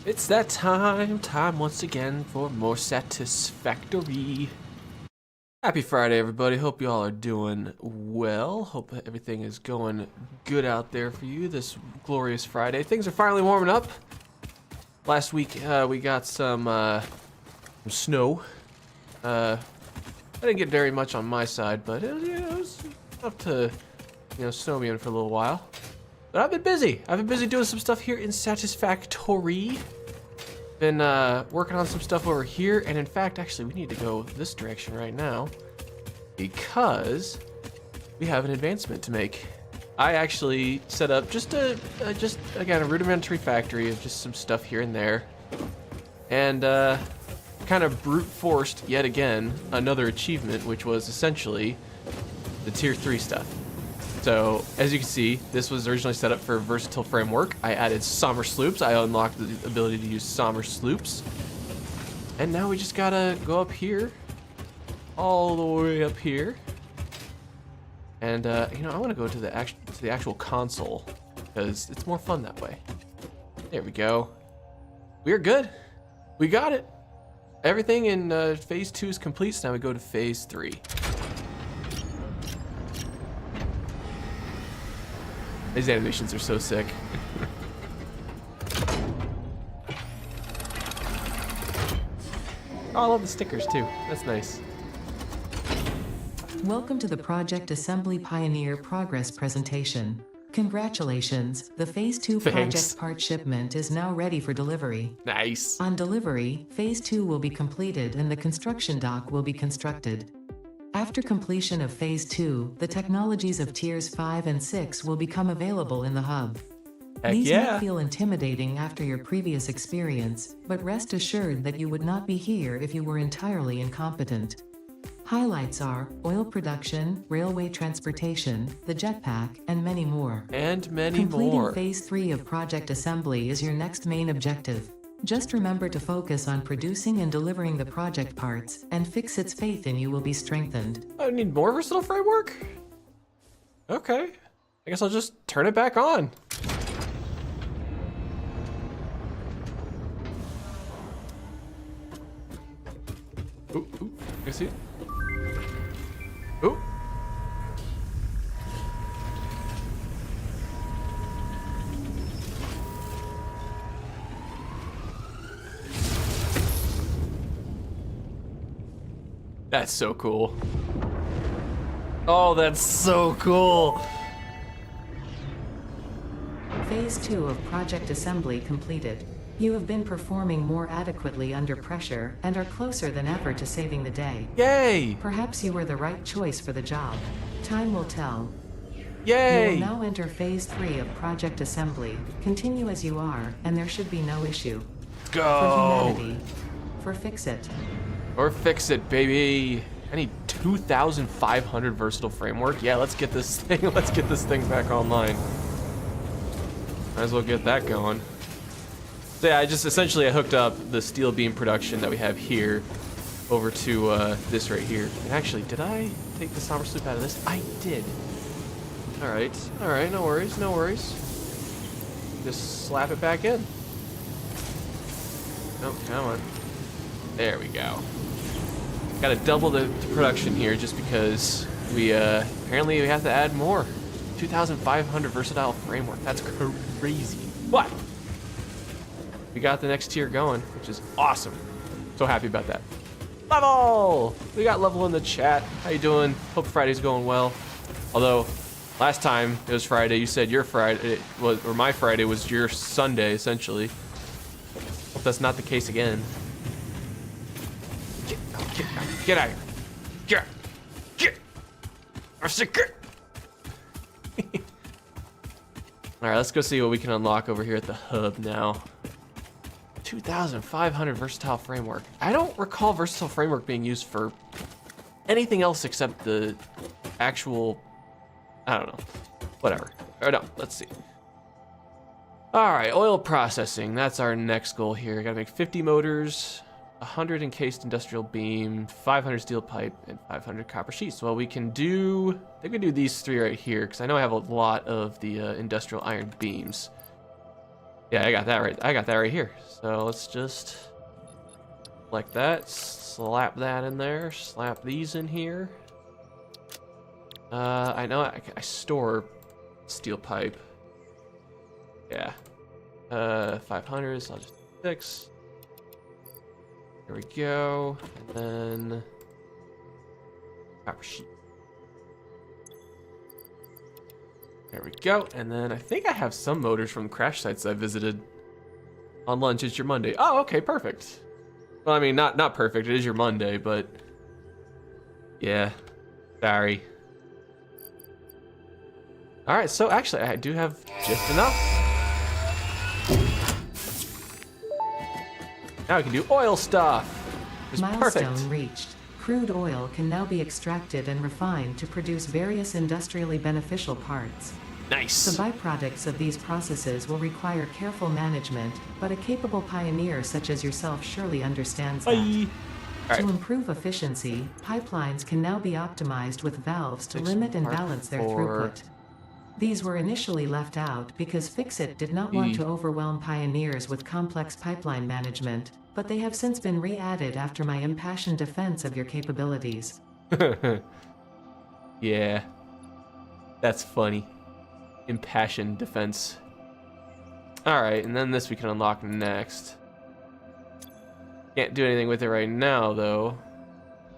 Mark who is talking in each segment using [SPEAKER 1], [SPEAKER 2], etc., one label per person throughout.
[SPEAKER 1] It's that time once again for more Satisfactory. Happy Friday, everybody. Hope you all are doing well. Hope everything is going good out there for you this glorious Friday. Things are finally warming up. Last week we got some snow. I didn't get very much on my side, but it was enough to, snow me in for a little while. But I've been busy. Doing some stuff here in Satisfactory. Been working on some stuff over here, and in fact, actually, we need to go this direction right now because we have an advancement to make. I actually set up just again a rudimentary factory of just some stuff here and there, and kind of brute forced yet again another achievement, which was essentially the tier 3 stuff. So, as you can see, this was originally set up for versatile framework. I added somber sloops. I unlocked the ability to use somber sloops. And now we just gotta go up here, all the way up here. And, I want to go to the actual console, because it's more fun that way. There we go. We're good. We got it. Everything in phase 2 is complete, so now we go to phase 3. These animations are so sick. Oh, I love the stickers too. That's nice.
[SPEAKER 2] Welcome to the Project Assembly Pioneer Progress presentation. Congratulations, the Phase 2 project part shipment is now ready for delivery.
[SPEAKER 1] Nice.
[SPEAKER 2] On delivery, Phase 2 will be completed and the construction dock will be constructed. After completion of Phase 2, the technologies of Tiers 5 and 6 will become available in the hub.
[SPEAKER 1] Heck
[SPEAKER 2] These
[SPEAKER 1] yeah.
[SPEAKER 2] may feel intimidating after your previous experience, but rest assured that you would not be here if you were entirely incompetent. Highlights are oil production, railway transportation, the jetpack, and many more.
[SPEAKER 1] And many
[SPEAKER 2] Completing
[SPEAKER 1] more.
[SPEAKER 2] Phase 3 of Project Assembly is your next main objective. Just remember to focus on producing and delivering the project parts, and Fixit's faith in you will be strengthened.
[SPEAKER 1] I need more versatile framework? Okay. I guess I'll just turn it back on. Ooh, you see it? Ooh. That's so cool. Oh, that's so cool.
[SPEAKER 2] Phase 2 of Project Assembly completed. You have been performing more adequately under pressure and are closer than ever to saving the day.
[SPEAKER 1] Yay!
[SPEAKER 2] Perhaps you were the right choice for the job. Time will tell.
[SPEAKER 1] Yay!
[SPEAKER 2] You will now enter Phase 3 of Project Assembly. Continue as you are, and there should be no issue.
[SPEAKER 1] Go!
[SPEAKER 2] For humanity. For Fixit.
[SPEAKER 1] Or fix it, baby. I need 2,500 versatile framework. Yeah, let's get this thing. Let's get this thing back online. Might as well get that going. So yeah, I hooked up the steel beam production that we have here over to this right here. And actually, did I take the somber sloop out of this? I did. All right, no worries. Just slap it back in. Oh, come on. There we go. Got to double the production here just because we apparently we have to add more. 2,500 versatile framework. That's crazy. But we got the next tier going, which is awesome. So happy about that. Level! We got Level in the chat. How you doing? Hope Friday's going well. Although last time it was Friday, you said your Friday was, or my Friday was your Sunday essentially. Hope that's not the case again. Get out of here. Get. I'm sick. All right, let's go see what we can unlock over here at the hub now. 2,500 versatile framework. I don't recall versatile framework being used for anything else except the actual, I don't know, whatever. Or no, let's see. All right, oil processing. That's our next goal here. Gotta make 50 motors, 100 encased industrial beam, 500 steel pipe, and 500 copper sheets. Well, we can do, I think we do these three right here, because I know I have a lot of the industrial iron beams. Yeah, I got that right. I got that right here. So let's just select that, slap that in there, slap these in here. I know I store steel pipe. Yeah. 500, so I'll just do 6. There we go. And then copper sheet. There we go. And then I think I have some motors from crash sites I visited. On lunch, it's your Monday. Oh, okay, perfect. Well, I mean, not perfect. It is your Monday, but yeah. Sorry. All right, so actually, I do have just enough. Now we can do oil stuff. It's
[SPEAKER 2] Milestone
[SPEAKER 1] perfect.
[SPEAKER 2] reached. Crude oil can now be extracted and refined to produce various industrially beneficial parts.
[SPEAKER 1] Nice.
[SPEAKER 2] The byproducts of these processes will require careful management, but a capable pioneer such as yourself surely understands that.
[SPEAKER 1] All right.
[SPEAKER 2] To improve efficiency, pipelines can now be optimized with valves to limit and balance their throughput. These were initially left out because Fixit did not want to overwhelm pioneers with complex pipeline management, but they have since been re-added after my impassioned defense of your capabilities.
[SPEAKER 1] Yeah. That's funny. Impassioned defense. Alright, and then this we can unlock next. Can't do anything with it right now, though.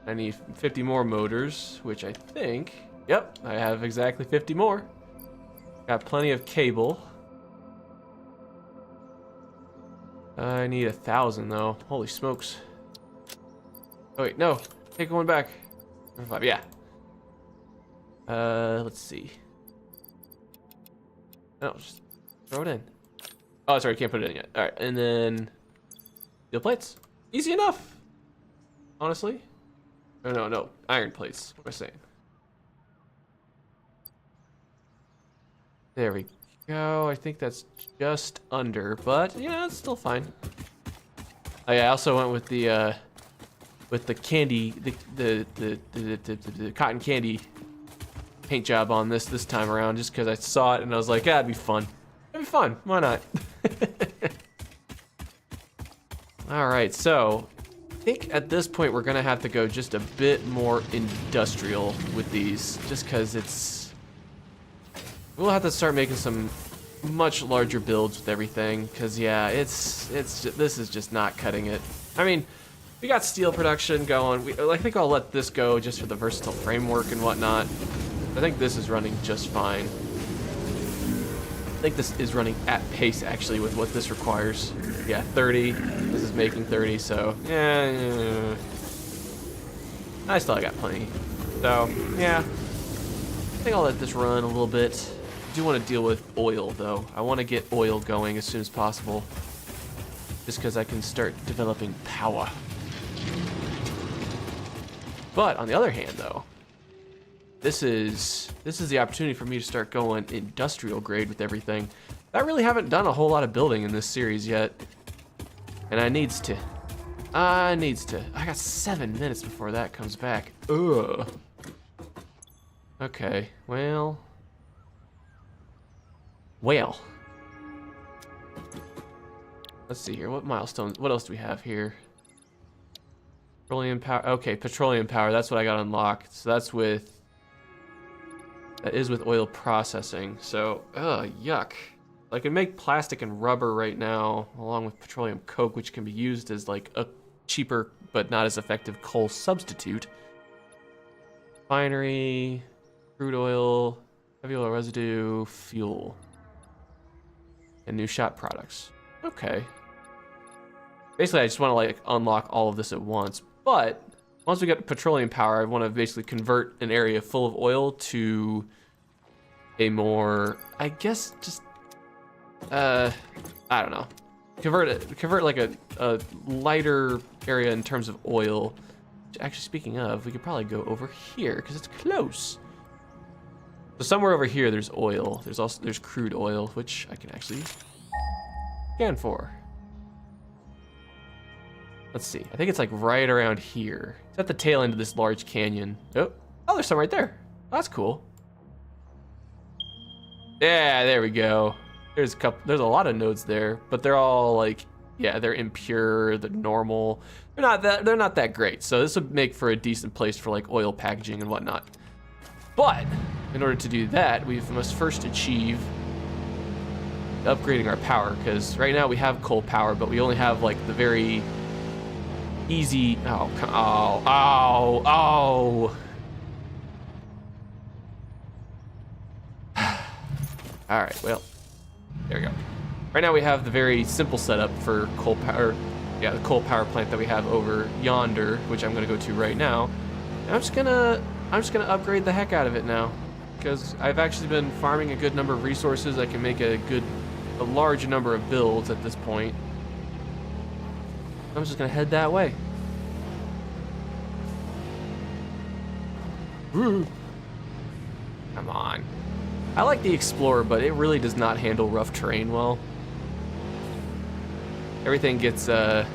[SPEAKER 1] I need 50 more motors, which I think... Yep, I have exactly 50 more. Got plenty of cable. I need 1,000, though. Holy smokes. Oh, wait, no. Take one back. Number 5, yeah. Let's see. No, just throw it in. Oh, sorry, I can't put it in yet. All right, and then steel plates. Easy enough, honestly. Oh, no, iron plates. What am I saying? There we go. I think that's just under, but yeah, it's still fine. Oh yeah, I also went with the candy, the cotton candy paint job on this time around, just because I saw it and I was like, yeah, it'd be fun. It'd be fun. Why not? All right, so I think at this point we're gonna have to go just a bit more industrial with these, just because it's. We'll have to start making some much larger builds with everything, because yeah, this is just not cutting it. I mean, we got steel production going. I think I'll let this go just for the versatile framework and whatnot. I think this is running just fine. I think this is running at pace actually with what this requires. Yeah, 30. This is making 30, so yeah. I still got plenty. So yeah, I think I'll let this run a little bit. I do want to deal with oil though. I want to get oil going as soon as possible, just because I can start developing power. But on the other hand though, this is the opportunity for me to start going industrial grade with everything. I really haven't done a whole lot of building in this series yet, and I needs to. I got 7 minutes before that comes back. Ugh. Okay, well. Let's see here. What milestones? What else do we have here? Petroleum power. Okay, petroleum power. That's what I got unlocked. So that is with oil processing. So, yuck. I can make plastic and rubber right now, along with petroleum coke, which can be used as like a cheaper but not as effective coal substitute. Refinery, crude oil, heavy oil residue, fuel, and new shop products. Okay. Basically, I just want to like unlock all of this at once. But once we get petroleum power, I want to basically convert an area full of oil to a more, I guess, just I don't know. Convert like a lighter area in terms of oil. Actually, speaking of, we could probably go over here because it's close. So somewhere over here, there's oil. There's crude oil, which I can actually scan for. Let's see. I think it's like right around here. It's at the tail end of this large canyon. Oh, there's some right there. Oh, that's cool. Yeah, there we go. There's a lot of nodes there, but they're all like, yeah, they're impure, they're normal. They're not that great. So this would make for a decent place for like oil packaging and whatnot. But in order to do that, we must first achieve upgrading our power, because right now we have coal power, but we only have like the very easy. Oh, oh, oh, oh. All right, well, there we go. Right now we have the very simple setup for coal power. Yeah, the coal power plant that we have over yonder, which I'm gonna go to right now. And I'm just gonna upgrade the heck out of it now, because I've actually been farming a good number of resources. I can make a large number of builds at this point. I'm just gonna head that way. Woo. Come on. I like the Explorer, but it really does not handle rough terrain well. Everything gets like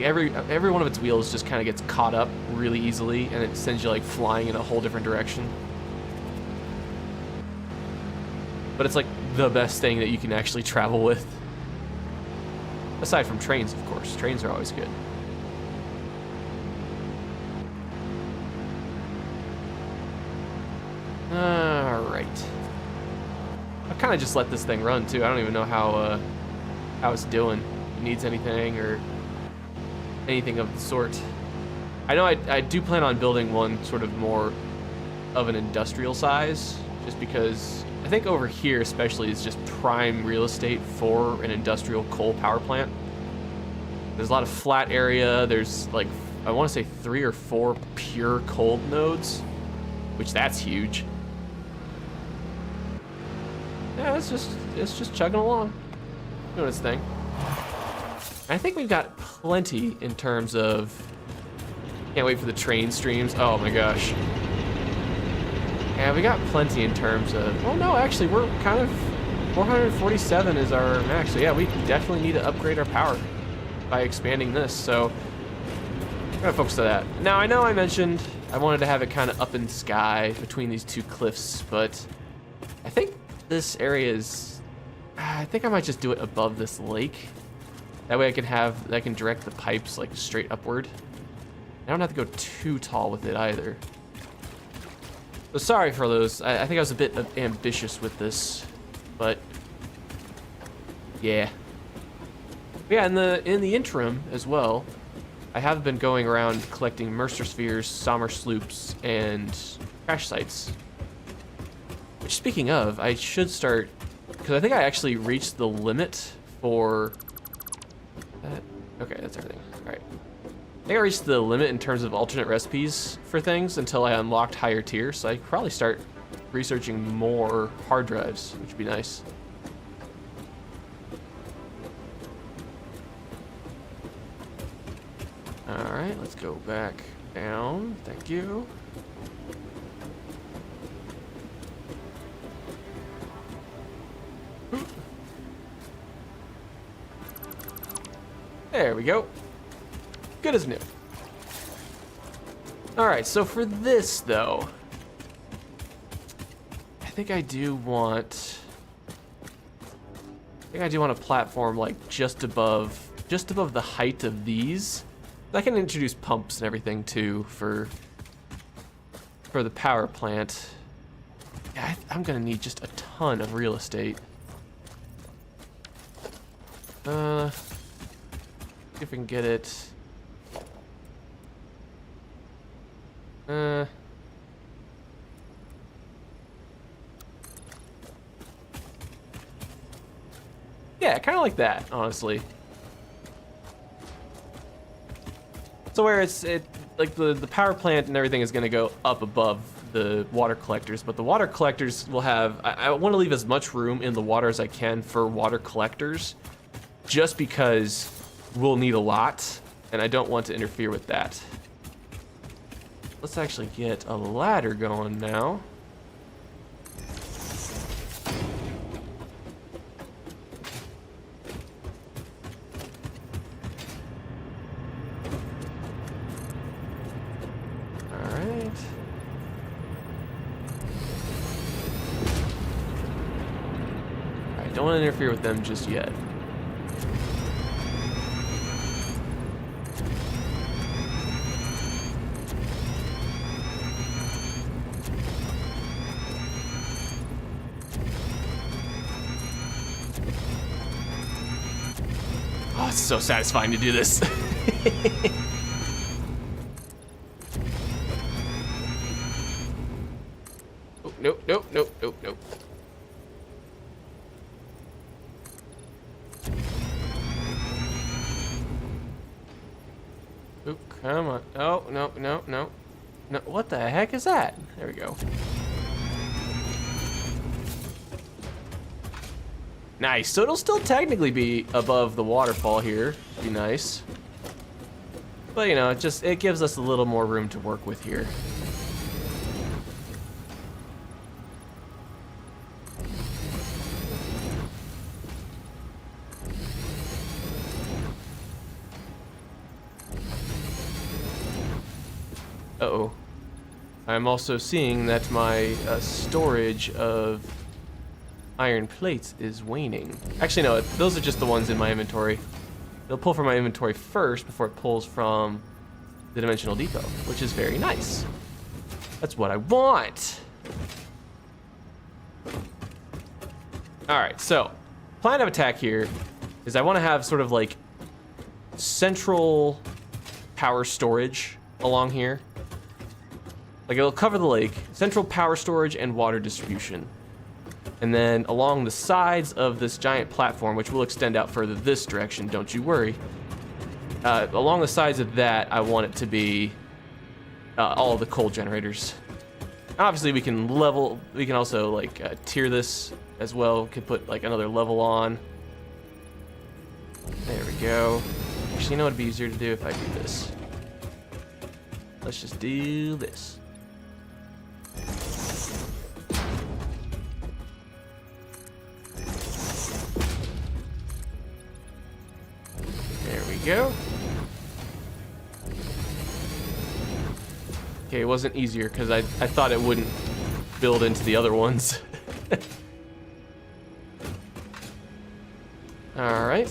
[SPEAKER 1] every one of its wheels just kind of gets caught up really easily, and it sends you like flying in a whole different direction. But it's like the best thing that you can actually travel with. Aside from trains, of course. Trains are always good. Alright. I've kind of just let this thing run too. I don't even know how it's doing. If it needs anything or anything of the sort. I know I do plan on building one sort of more of an industrial size, just because I think over here especially is just prime real estate for an industrial coal power plant. There's a lot of flat area. There's like, I want to say 3 or 4 pure cold nodes, which that's huge. Yeah, it's just chugging along, doing its thing. I think we've got plenty in terms of. Can't wait for the train streams. Oh my gosh. Yeah, we got plenty in terms of. Oh no, actually, we're kind of 447 is our max. So yeah, we definitely need to upgrade our power by expanding this. So I'm gonna focus on that. Now I know I mentioned I wanted to have it kind of up in the sky between these two cliffs, but I think this area is. I think I might just do it above this lake. That way I can direct the pipes like straight upward. I don't have to go too tall with it either. So sorry for those. I think I was a bit ambitious with this, but yeah. Yeah, in the interim as well, I have been going around collecting Mercer spheres, Sommer sloops, and crash sites. Which, speaking of, I should start, because I think I actually reached the limit for that. Okay, that's everything. All right. I think I reached the limit in terms of alternate recipes for things until I unlocked higher tiers, so I could probably start researching more hard drives, which would be nice. All right, let's go back down. Thank you. There we go. Good as new. All right, so for this though, I think I do want a platform like just above the height of these. I can introduce pumps and everything too for the power plant. Yeah, I'm gonna need just a ton of real estate. See if we can get it. Yeah, kind of like that, honestly. So where it's like the power plant and everything is going to go up above the water collectors, but the water collectors will have. I want to leave as much room in the water as I can for water collectors, just because we'll need a lot, and I don't want to interfere with that. Let's actually get a ladder going now. Alright. Don't want to interfere with them just yet. Oh, it's so satisfying to do this. Oh, nope, nope, nope, nope, nope. Oh, come on. Oh, no, no, no. No, what the heck is that? There we go. Nice. So it'll still technically be above the waterfall here. Be nice. But you know, it gives us a little more room to work with here. Uh-oh. I'm also seeing that my storage of iron plates is waning. Actually, no, those are just the ones in my inventory. It'll pull from my inventory first before it pulls from the dimensional depot, which is very nice. That's what I want. All right, so plan of attack here is I want to have sort of like central power storage along here. Like it'll cover the lake, central power storage and water distribution. And then along the sides of this giant platform, which will extend out further this direction, don't you worry. Along the sides of that, I want it to be all of the coal generators. Obviously, we can also like tier this as well. Could put like another level on. There we go. Actually, you know what would be easier to do if I do this? Let's just do this. There we go. Okay, it wasn't easier because I thought it wouldn't build into the other ones. All right.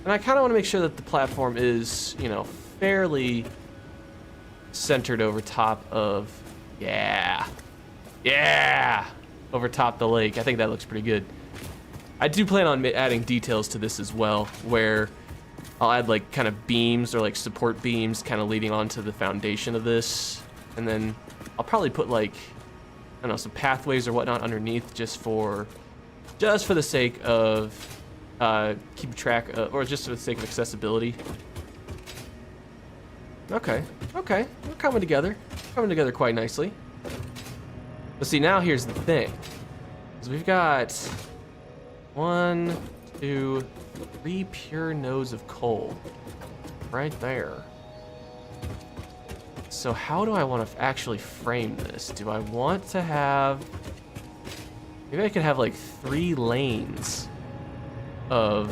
[SPEAKER 1] And I kind of want to make sure that the platform is, you know, fairly centered over top of, yeah, over top the lake. I think that looks pretty good. I do plan on adding details to this as well, where I'll add like kind of beams or like support beams kind of leading onto the foundation of this. And then I'll probably put like, I don't know, some pathways or whatnot underneath just for the sake of keep track of, or just for the sake of accessibility. Okay, we're coming together quite nicely. But see, now here's the thing. Is we've got 1, 2, 3 pure nodes of coal right there. So how do I want to actually frame this? Do I want to have, maybe I could have like 3 lanes of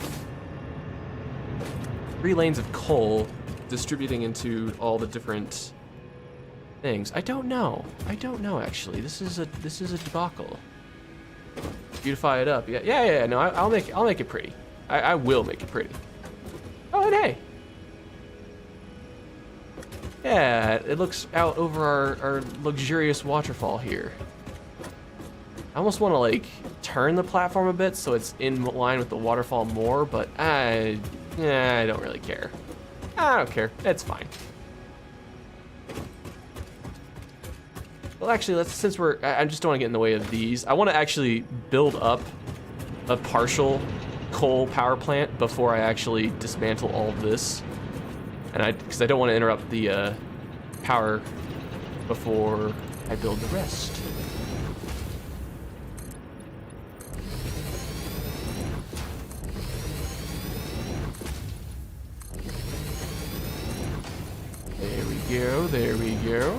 [SPEAKER 1] coal distributing into all the different things. I don't know actually. This is a debacle. Beautify it up. Yeah. No, I'll make it pretty. I will make it pretty. Oh, and hey. Yeah, it looks out over our luxurious waterfall here. I almost want to like turn the platform a bit so it's in line with the waterfall more, but I don't really care. I don't care. It's fine. Well, actually, since I just don't want to get in the way of these. I want to actually build up a partial coal power plant before I actually dismantle all of this. And because I don't want to interrupt the power before I build the rest. There we go.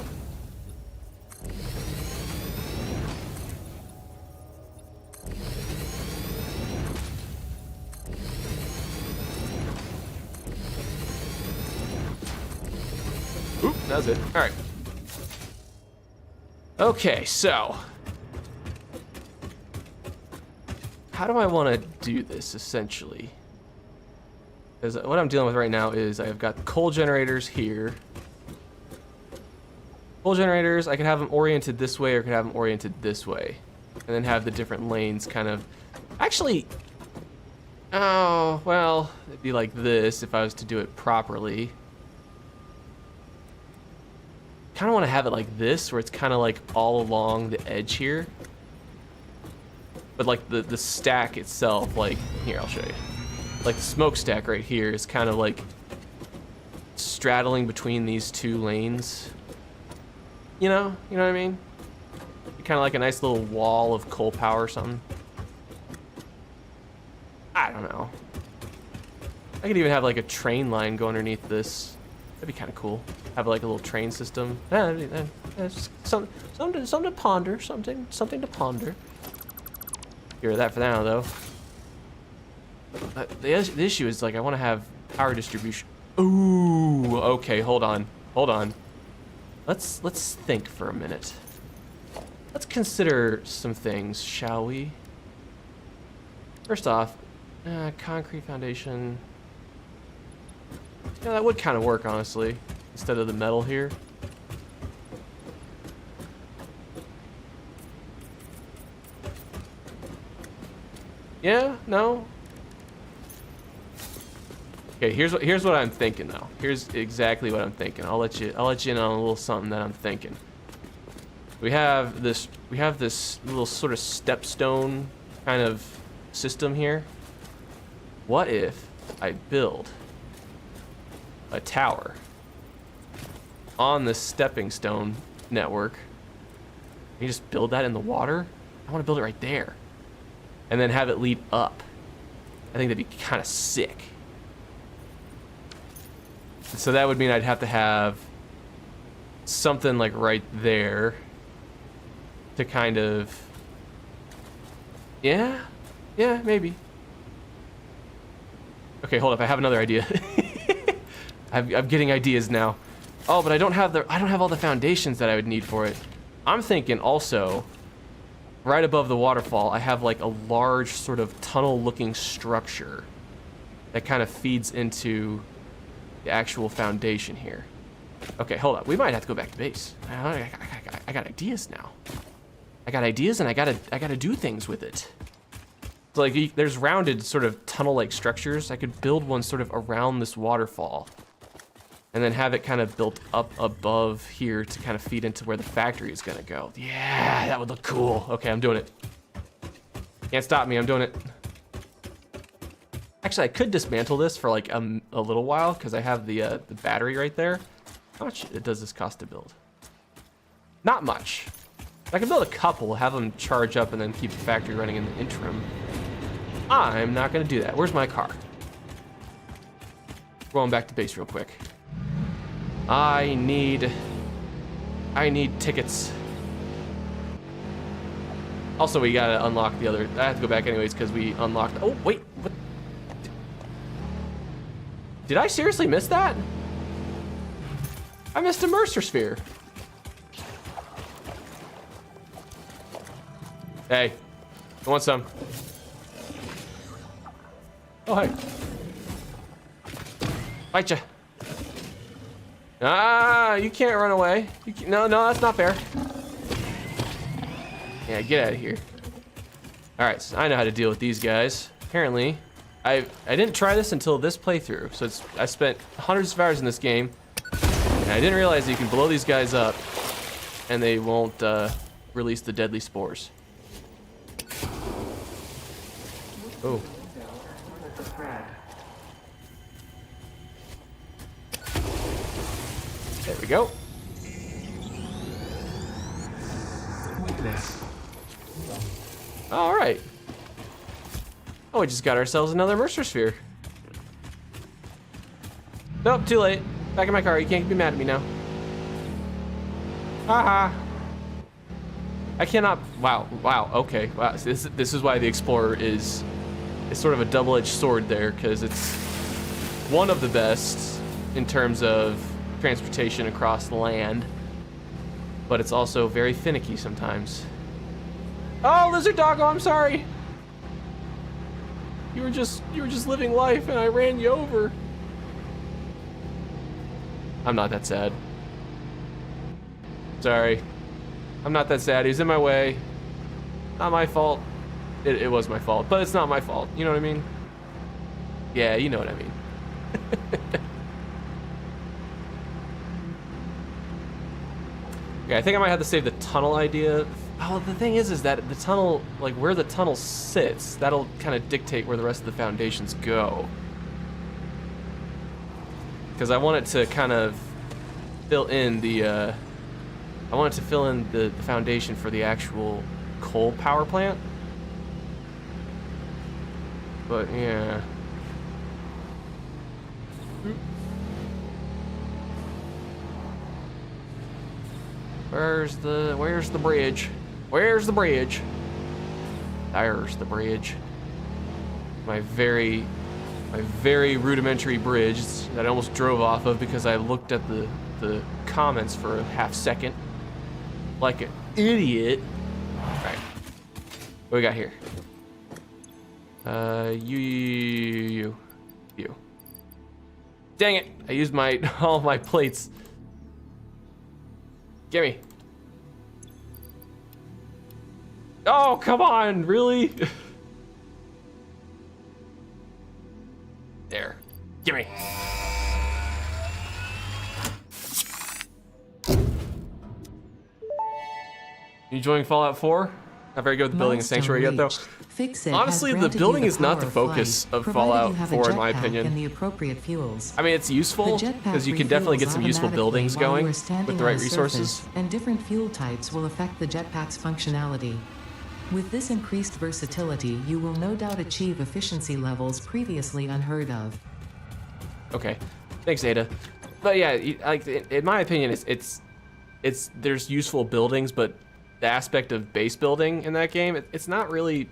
[SPEAKER 1] Oop, that's it. All right. Okay, so how do I want to do this, essentially? Because what I'm dealing with right now is I've got coal generators here. Coal generators, I could have them oriented this way or I could have them oriented this way. And then have the different lanes kind of... Actually... Oh, well, it'd be like this if I was to do it properly. Kind of want to have it like this, where it's kind of like all along the edge here. But like the stack itself, like, here, I'll show you. Like the smokestack right here is kind of like straddling between these two lanes. You know what I mean? Kind of like a nice little wall of coal power or something. I don't know. I could even have like a train line go underneath this. That'd be kind of cool. Have like a little train system. Something to ponder. Something to ponder. Hear that for now, though. The issue is like I want to have power distribution. Ooh, okay. Hold on. Let's think for a minute. Let's consider some things, shall we? First off, concrete foundation. Yeah, that would kind of work, honestly, instead of the metal here. Yeah, no. Okay, here's what I'm thinking though. Here's exactly what I'm thinking. I'll let you in on a little something that I'm thinking. We have this little sort of stepstone kind of system here. What if I build a tower on this stepping stone network? You just build that in the water? I want to build it right there. And then have it lead up. I think that'd be kind of sick. So that would mean I'd have to have something like right there to kind of... Yeah, maybe. Okay, hold up. I have another idea. I'm getting ideas now. Oh, but I don't have all the foundations that I would need for it. I'm thinking also, right above the waterfall, I have like a large sort of tunnel-looking structure that kind of feeds into the actual foundation here. Okay, hold up. We might have to go back to base. I got ideas now. I got ideas, and I gotta do things with it. So like, there's rounded sort of tunnel-like structures. I could build one sort of around this waterfall, and then have it kind of built up above here to kind of feed into where the factory is gonna go. Yeah, that would look cool. Okay, I'm doing it. Can't stop me. I'm doing it. Actually, I could dismantle this for like a little while because I have the battery right there. How much does this cost to build? Not much. I can build a couple, have them charge up, and then keep the factory running in the interim. I'm not gonna do that. Where's my car? Going back to base real quick. I need tickets. Also, we gotta unlock the other. I have to go back anyways because we unlocked. Oh wait, what? Did I seriously miss that? I missed a Mercer sphere. Hey, I want some. Oh, hey. Fight ya. Ah, you can't run away. No, that's not fair. Yeah, get out of here. All right, so I know how to deal with these guys. Apparently, I didn't try this until this playthrough. So I spent hundreds of hours in this game, and I didn't realize that you can blow these guys up, and they won't release the deadly spores. Oh. There we go. All right. Oh, we just got ourselves another Mercer sphere. Nope, too late. Back in my car. You can't be mad at me now. Haha. I cannot. Wow. Okay. Wow. So this is why the Explorer is sort of a double-edged sword there, because it's one of the best in terms of transportation across the land, but it's also very finicky sometimes. Oh, lizard doggo, I'm sorry. You were just living life and I ran you over. I'm not that sad. Sorry. I'm not that sad. He's in my way. Not my fault. It was my fault, but it's not my fault. You know what I mean? Yeah, you know what I mean. Okay, I think I might have to save the tunnel idea. Oh, the thing is that the tunnel, like where the tunnel sits, that'll kind of dictate where the rest of the foundations go. Because I want it to kind of fill in the, I want it to fill in the foundation for the actual coal power plant. But yeah. Where's the bridge? Where's the bridge? There's the bridge. My very rudimentary bridge that I almost drove off of because I looked at the comments for a half second. Like an idiot. Alright. What we got here? You. Dang it! I used all my plates. Gimme. Oh, come on, really? There. Gimme. You enjoying Fallout 4? Not very good with the building a sanctuary yet, though. Honestly, the building is not the focus of Fallout 4, in my opinion.
[SPEAKER 2] And the appropriate fuels.
[SPEAKER 1] I mean, it's useful because you can definitely get some useful buildings going with the right resources.
[SPEAKER 2] And different fuel types will affect the jetpack's functionality. With this increased versatility, you will no doubt achieve efficiency levels previously unheard of.
[SPEAKER 1] Okay, thanks, Ada. But yeah, like in my opinion, it's there's useful buildings, but the aspect of base building in that game, it's not really.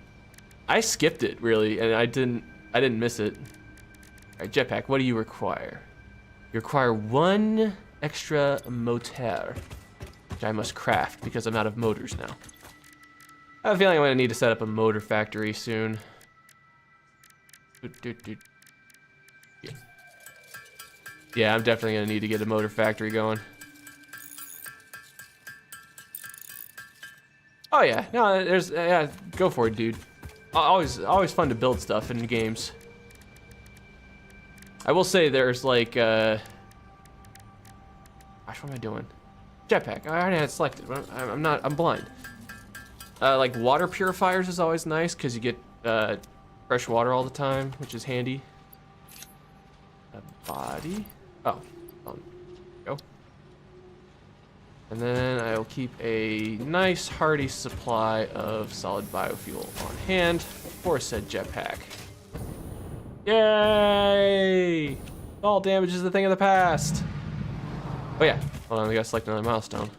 [SPEAKER 1] I skipped it really, and I didn't miss it. All right, jetpack. What do you require? You require 1 extra motor, which I must craft because I'm out of motors now. I have a feeling I'm gonna need to set up a motor factory soon. Yeah, I'm definitely gonna need to get a motor factory going. Oh yeah, no, yeah, go for it, dude. Always fun to build stuff in games. I will say there's like, gosh, what am I doing? Jetpack, I already had it selected, I'm blind. Like water purifiers is always nice because you get fresh water all the time, which is handy. A body, oh, go. And then I'll keep a nice hearty supply of solid biofuel on hand for said jetpack. Yay! All damage is a thing of the past. Oh yeah, hold on, we gotta select another milestone.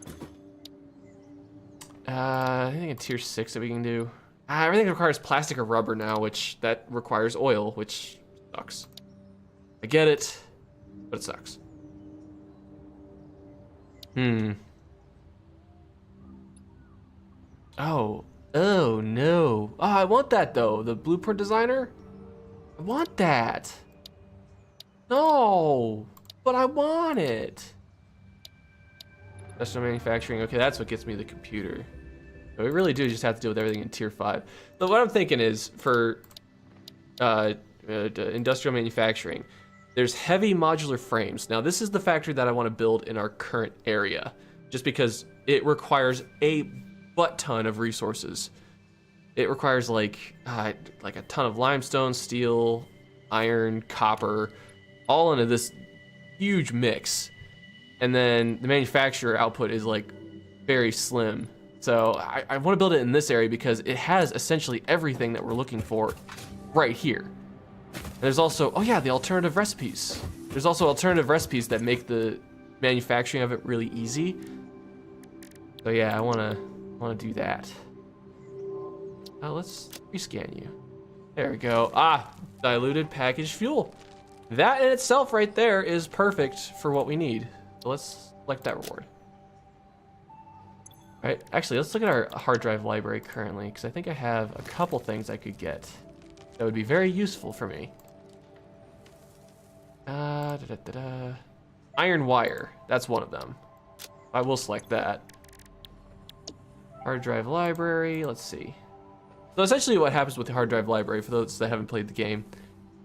[SPEAKER 1] Anything in tier 6 that we can do? Everything requires plastic or rubber now, which that requires oil, which sucks. I get it, but it sucks. Oh no. Oh, I want that though. The blueprint designer? I want that. No, but I want it. Industrial manufacturing. Okay, that's what gets me the computer. So we really do just have to deal with everything in tier 5. But what I'm thinking is for industrial manufacturing, there's heavy modular frames. Now this is the factory that I want to build in our current area, just because it requires a butt ton of resources. It requires like a ton of limestone, steel, iron, copper, all into this huge mix. And then the manufacturer output is like very slim. So I want to build it in this area because it has essentially everything that we're looking for right here. And there's also, oh yeah, the alternative recipes. There's also alternative recipes that make the manufacturing of it really easy. So yeah, I want to do that. Let's rescan you. There we go. Diluted packaged fuel. That in itself right there is perfect for what we need. So let's select that reward. All right, actually, let's look at our hard drive library currently, because I think I have a couple things I could get. That would be very useful for me. Iron wire. That's one of them. I will select that. Hard drive library. Let's see. So essentially what happens with the hard drive library, for those that haven't played the game,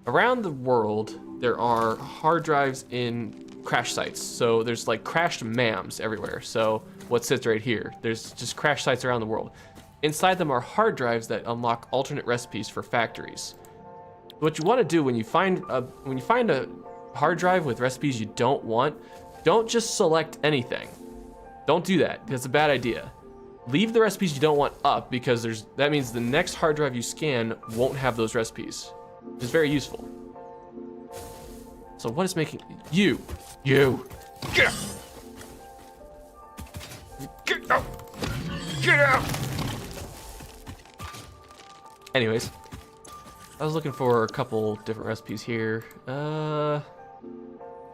[SPEAKER 1] around the world, there are hard drives in crash sites. So there's like crashed MAMs everywhere. So what sits right here, there's just crash sites around the world. Inside them are hard drives that unlock alternate recipes for factories. What you want to do when you find a hard drive with recipes you don't want, don't just select anything. Don't do that. That's a bad idea. Leave the recipes you don't want up, because that means the next hard drive you scan won't have those recipes. It's very useful. So what is making you get out? Get out! Get out! Anyways, I was looking for a couple different recipes here.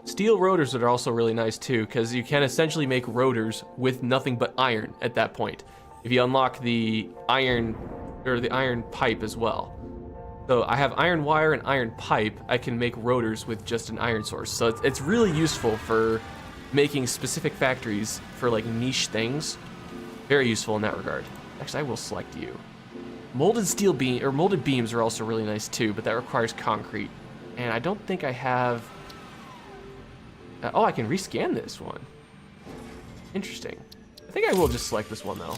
[SPEAKER 1] Steel rotors are also really nice too, because you can essentially make rotors with nothing but iron at that point, if you unlock the iron, or the iron pipe as well. So I have iron wire and iron pipe. I can make rotors with just an iron source. So it's really useful for making specific factories for like niche things. Very useful in that regard. Actually, I will select you. Molded steel beam, or molded beams are also really nice too, but that requires concrete. And I don't think I have... oh, I can rescan this one. Interesting. I think I will just select this one though,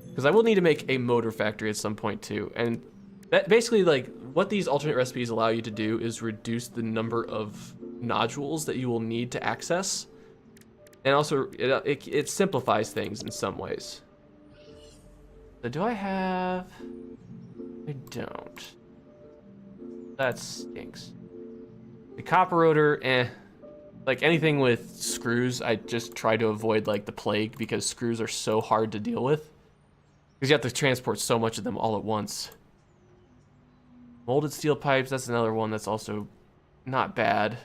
[SPEAKER 1] because I will need to make a motor factory at some point too. And that basically, like, what these alternate recipes allow you to do is reduce the number of nodules that you will need to access, and also it simplifies things in some ways. So do I have... I don't. That stinks. The copper rotor, like anything with screws, I just try to avoid like the plague, because screws are so hard to deal with, because you have to transport so much of them all at once. Molded steel pipes, that's another one that's also not bad,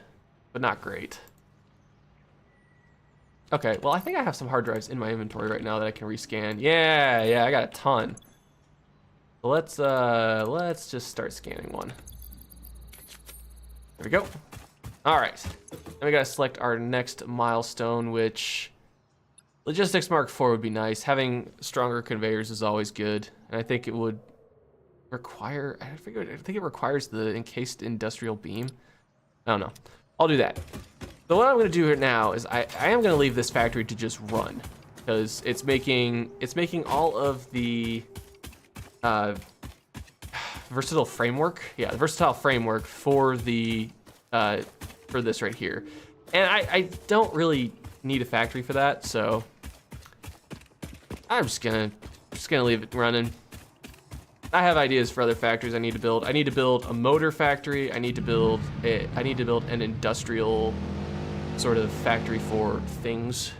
[SPEAKER 1] but not great. Okay, well I think I have some hard drives in my inventory right now that I can rescan. Yeah, I got a ton. So let's just start scanning one. There we go. All right, then we gotta select our next milestone, which Logistics Mark IV would be nice. Having stronger conveyors is always good, and I think it would require, I think it requires the encased industrial beam. I don't know. I'll do that. So what I'm gonna do here now is I am gonna leave this factory to just run, because it's making all of the versatile framework. Yeah, the versatile framework for the for this right here. And I don't really need a factory for that, so I'm just gonna leave it running. I have ideas for other factories I need to build. I need to build a motor factory. I need to build an industrial sort of factory for things.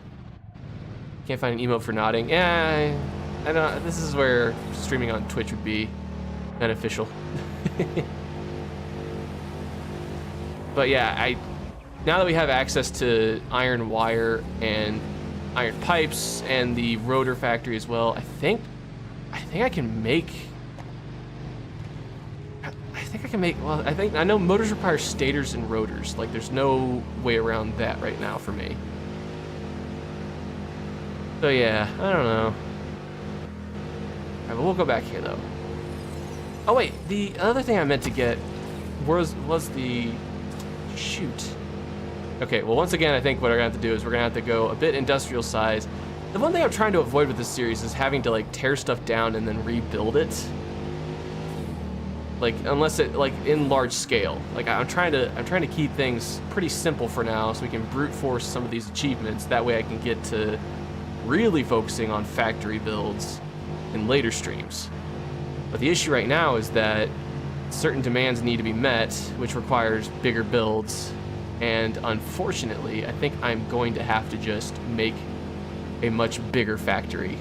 [SPEAKER 1] Can't find an emote for nodding. Yeah, I know this is where streaming on Twitch would be beneficial. But yeah, now that we have access to iron wire and iron pipes and the rotor factory as well, I think I can make. Well, I know motors require stators and rotors. Like, there's no way around that right now for me. So yeah, I don't know. All right, but we'll go back here though. Oh wait, the other thing I meant to get was the shoot. Okay, well once again, I think what we're gonna have to do is we're gonna have to go a bit industrial size. The one thing I'm trying to avoid with this series is having to like tear stuff down and then rebuild it. Like, unless it, like, in large scale. Like, I'm trying to keep things pretty simple for now, so we can brute force some of these achievements. That way I can get to really focusing on factory builds in later streams. But the issue right now is that certain demands need to be met, which requires bigger builds. And unfortunately, I think I'm going to have to just make a much bigger factory.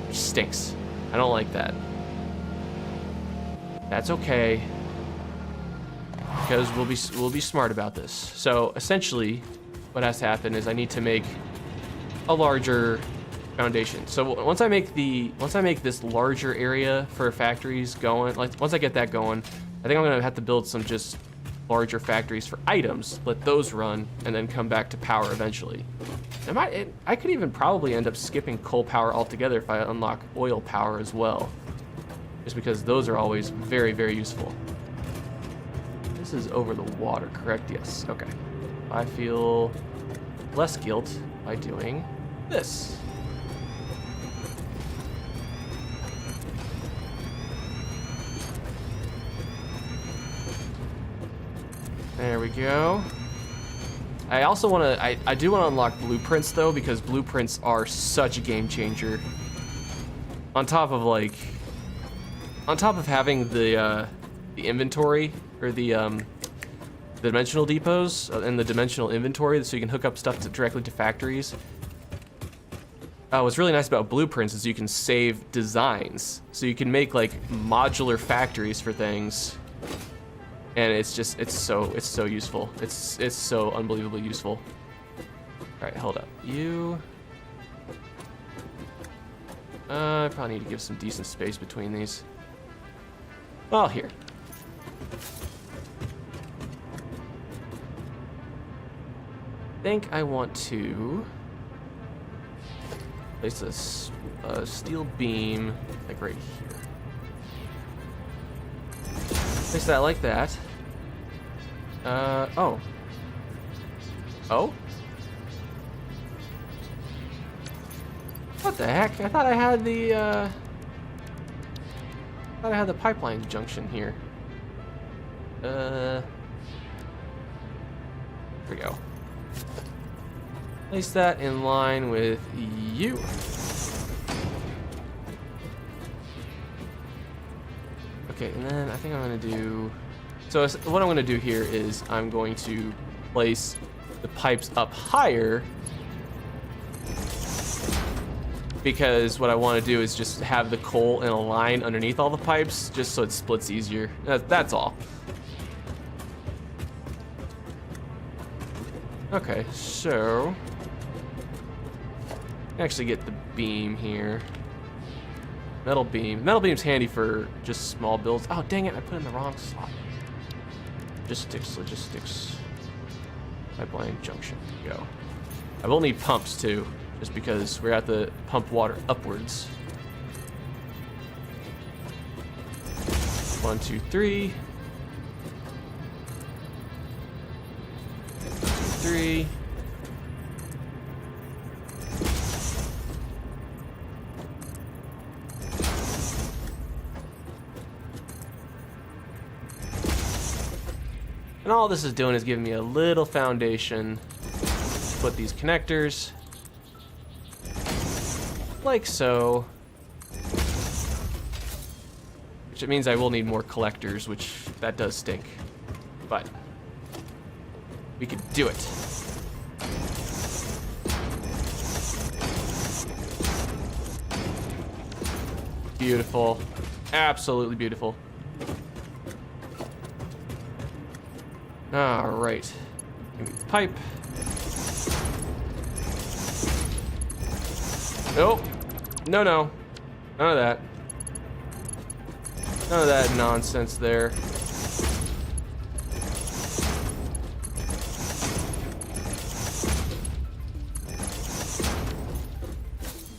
[SPEAKER 1] Which stinks. I don't like that. That's okay, because we'll be smart about this. So essentially, what has to happen is I need to make a larger foundation. So once I make this larger area for factories going, like once I get that going, I think I'm gonna have to build some just larger factories for items, let those run, and then come back to power eventually. I could even probably end up skipping coal power altogether if I unlock oil power as well, just because those are always very, very useful. This is over the water, correct? Yes. Okay. I feel less guilt by doing this. There we go. I also want to, I do want to unlock blueprints though, because blueprints are such a game changer. On top of having the inventory, or the dimensional depots and the dimensional inventory, so you can hook up stuff directly to factories. What's really nice about blueprints is you can save designs, so you can make like modular factories for things. And it's so useful. It's so unbelievably useful. All right, hold up. I probably need to give some decent space between these. Well, here. I think I want to place a steel beam like right here. Place that like that. Oh. Oh? What the heck? I thought I had the pipeline junction here. Here we go. Place that in line with you. Okay, and then I think I'm gonna do, so what I'm gonna do here is I'm going to place the pipes up higher, because what I want to do is just have the coal in a line underneath all the pipes, just so it splits easier. That's all. Okay, so actually get the beam here. Metal beam. Metal beam's handy for just small builds. Oh, dang it, I put it in the wrong slot. Logistics. Pipeline junction. Go. I will need pumps too, just because we're at the pump water upwards. 1, 2, 3. 1, 2, 3. And all this is doing is giving me a little foundation to put these connectors, like so. Which it means I will need more collectors, which that does stink. But we could do it. Beautiful. Absolutely beautiful. All right. Give me the pipe. Nope. No, no. None of that. None of that nonsense there.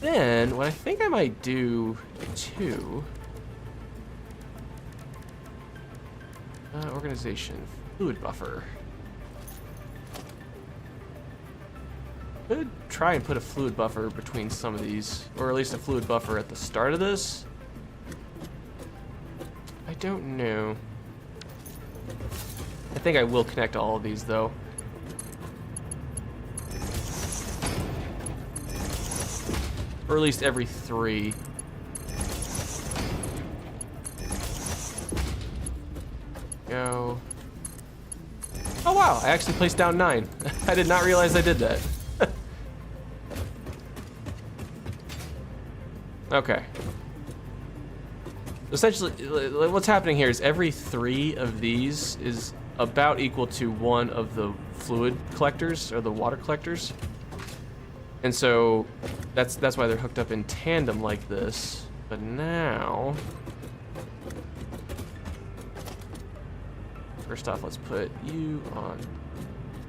[SPEAKER 1] Then, what I think I might do too... organization. Fluid buffer. Could try and put a fluid buffer between some of these, or at least a fluid buffer at the start of this. I don't know. I think I will connect all of these though. Or at least every 3. Go. Oh wow, I actually placed down 9. I did not realize I did that. Okay. Essentially, what's happening here is every 3 of these is about equal to 1 of the fluid collectors, or the water collectors. And so that's why they're hooked up in tandem like this. But now, first off, let's put you on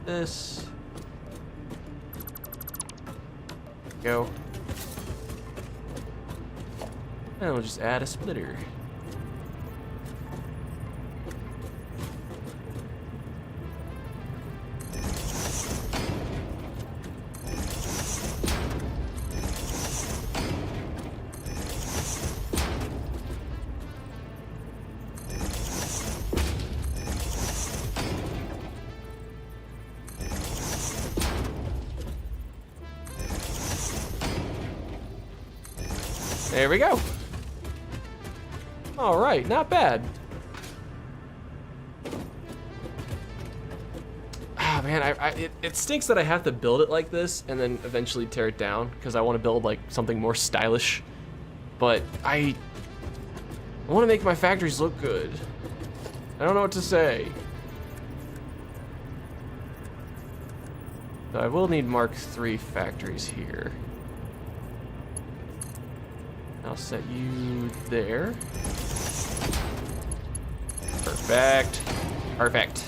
[SPEAKER 1] this. Go. And we'll just add a splitter. There we go. All right, not bad. Ah, man, it stinks that I have to build it like this and then eventually tear it down because I want to build like something more stylish. But I want to make my factories look good. I don't know what to say. So I will need Mark III factories here. I'll set you there. Perfect. Perfect.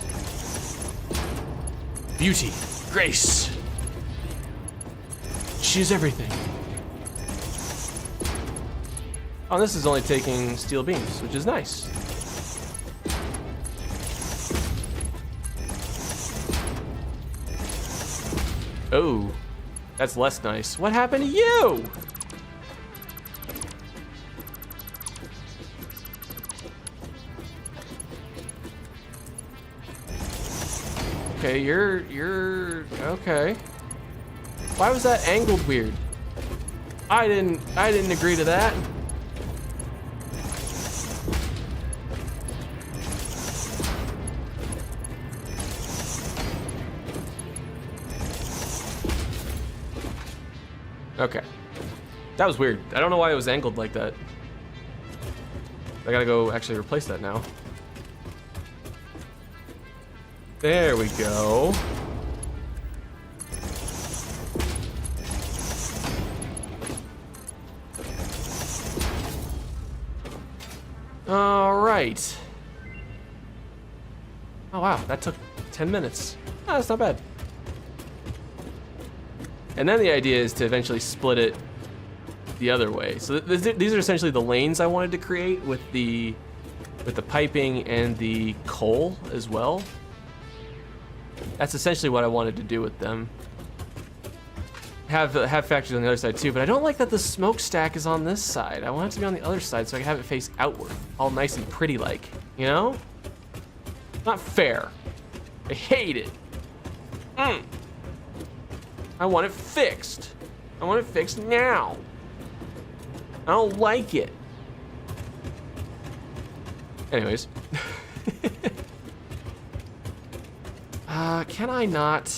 [SPEAKER 1] Beauty. Grace. She's everything. Oh, this is only taking steel beams, which is nice. Oh, that's less nice. What happened to you? Okay, you're okay. Why was that angled weird? I didn't agree to that. Okay. That was weird. I don't know why it was angled like that. I gotta go actually replace that now. There we go. All right. Oh wow, that took 10 minutes. Oh, that's not bad. And then the idea is to eventually split it the other way. So these are essentially the lanes I wanted to create with the piping and the coal as well. That's essentially what I wanted to do with them. Have factories on the other side too, but I don't like that the smokestack is on this side. I want it to be on the other side so I can have it face outward, all nice and pretty like, you know? Not fair. I hate it. I want it fixed. I want it fixed now. I don't like it. Anyways. Can I not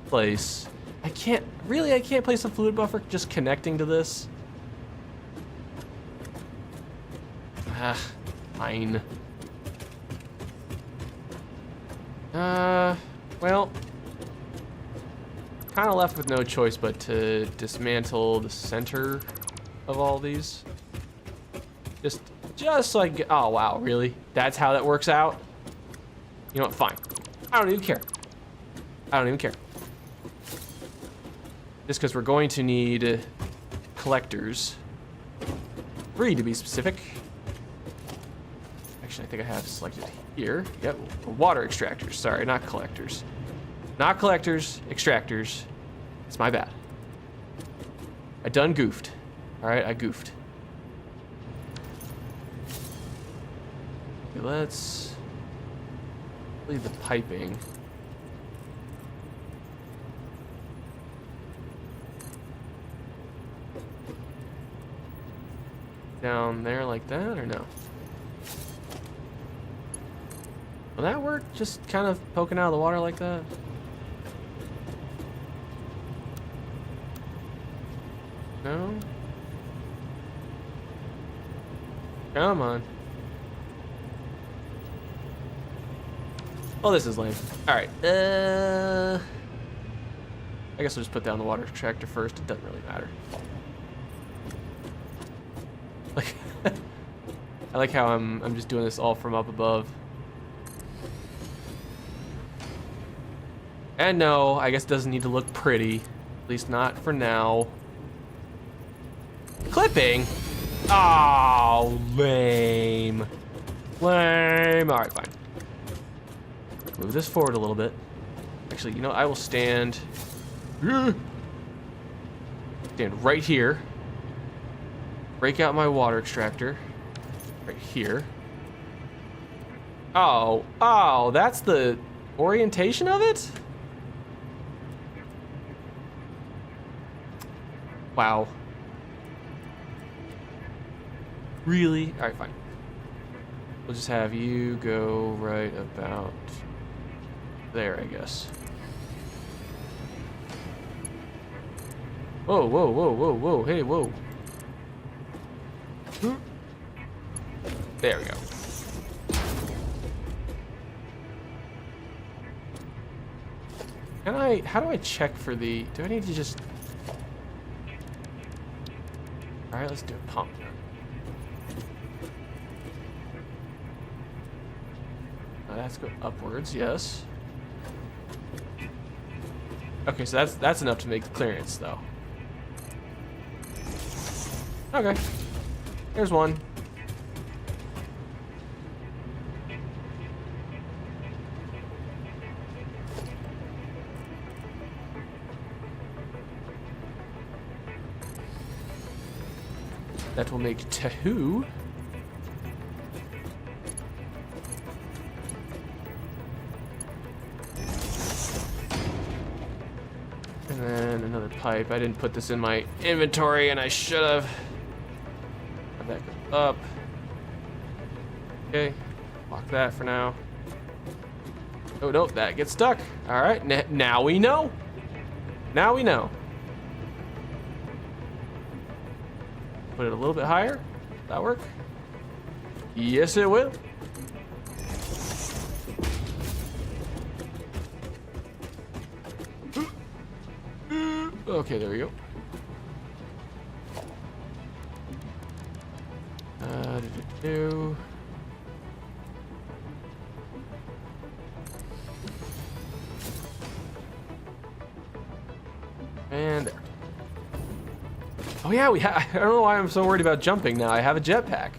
[SPEAKER 1] place... I can't place a fluid buffer just connecting to this. Fine. Well, kind of left with no choice but to dismantle the center of all these. Just so I can get, oh wow, really? That's how that works out? You know what, fine. I don't even care. I don't even care. Just because we're going to need collectors. 3 to be specific. Actually, I think I have selected here. Yep, water extractors. Sorry, not collectors. Not collectors, extractors. It's my bad. I done goofed. All right, I goofed. Okay, let's leave the piping. Down there like that, or no? Will that work? Just kind of poking out of the water like that? No? Come on. Oh, this is lame. Alright, I guess I'll just put down the water extractor first. It doesn't really matter. Like, I like how I'm just doing this all from up above. And no, I guess it doesn't need to look pretty. At least not for now. Clipping? Oh, lame. Lame. Alright, fine. Move this forward a little bit. Actually, you know, I will stand right here. Break out my water extractor. Right here. Oh, that's the orientation of it? Wow. Really? Alright, fine. We'll just have you go right about there, I guess. Whoa, whoa, whoa, whoa, whoa, hey, whoa. There we go. How do I check for the, do I need to just, all right, let's do a pump. Now that's go upwards, yes. Okay, so that's enough to make the clearance though. Okay, here's one. That will make two. And then another pipe. I didn't put this in my inventory and I should have. Have that go up. Okay, lock that for now. Oh, nope, that gets stuck. All right, now we know. Now we know. Put it a little bit higher. That work? Yes, it will. Okay, there we go. Do. And there. Oh yeah, I don't know why I'm so worried about jumping now. I have a jetpack.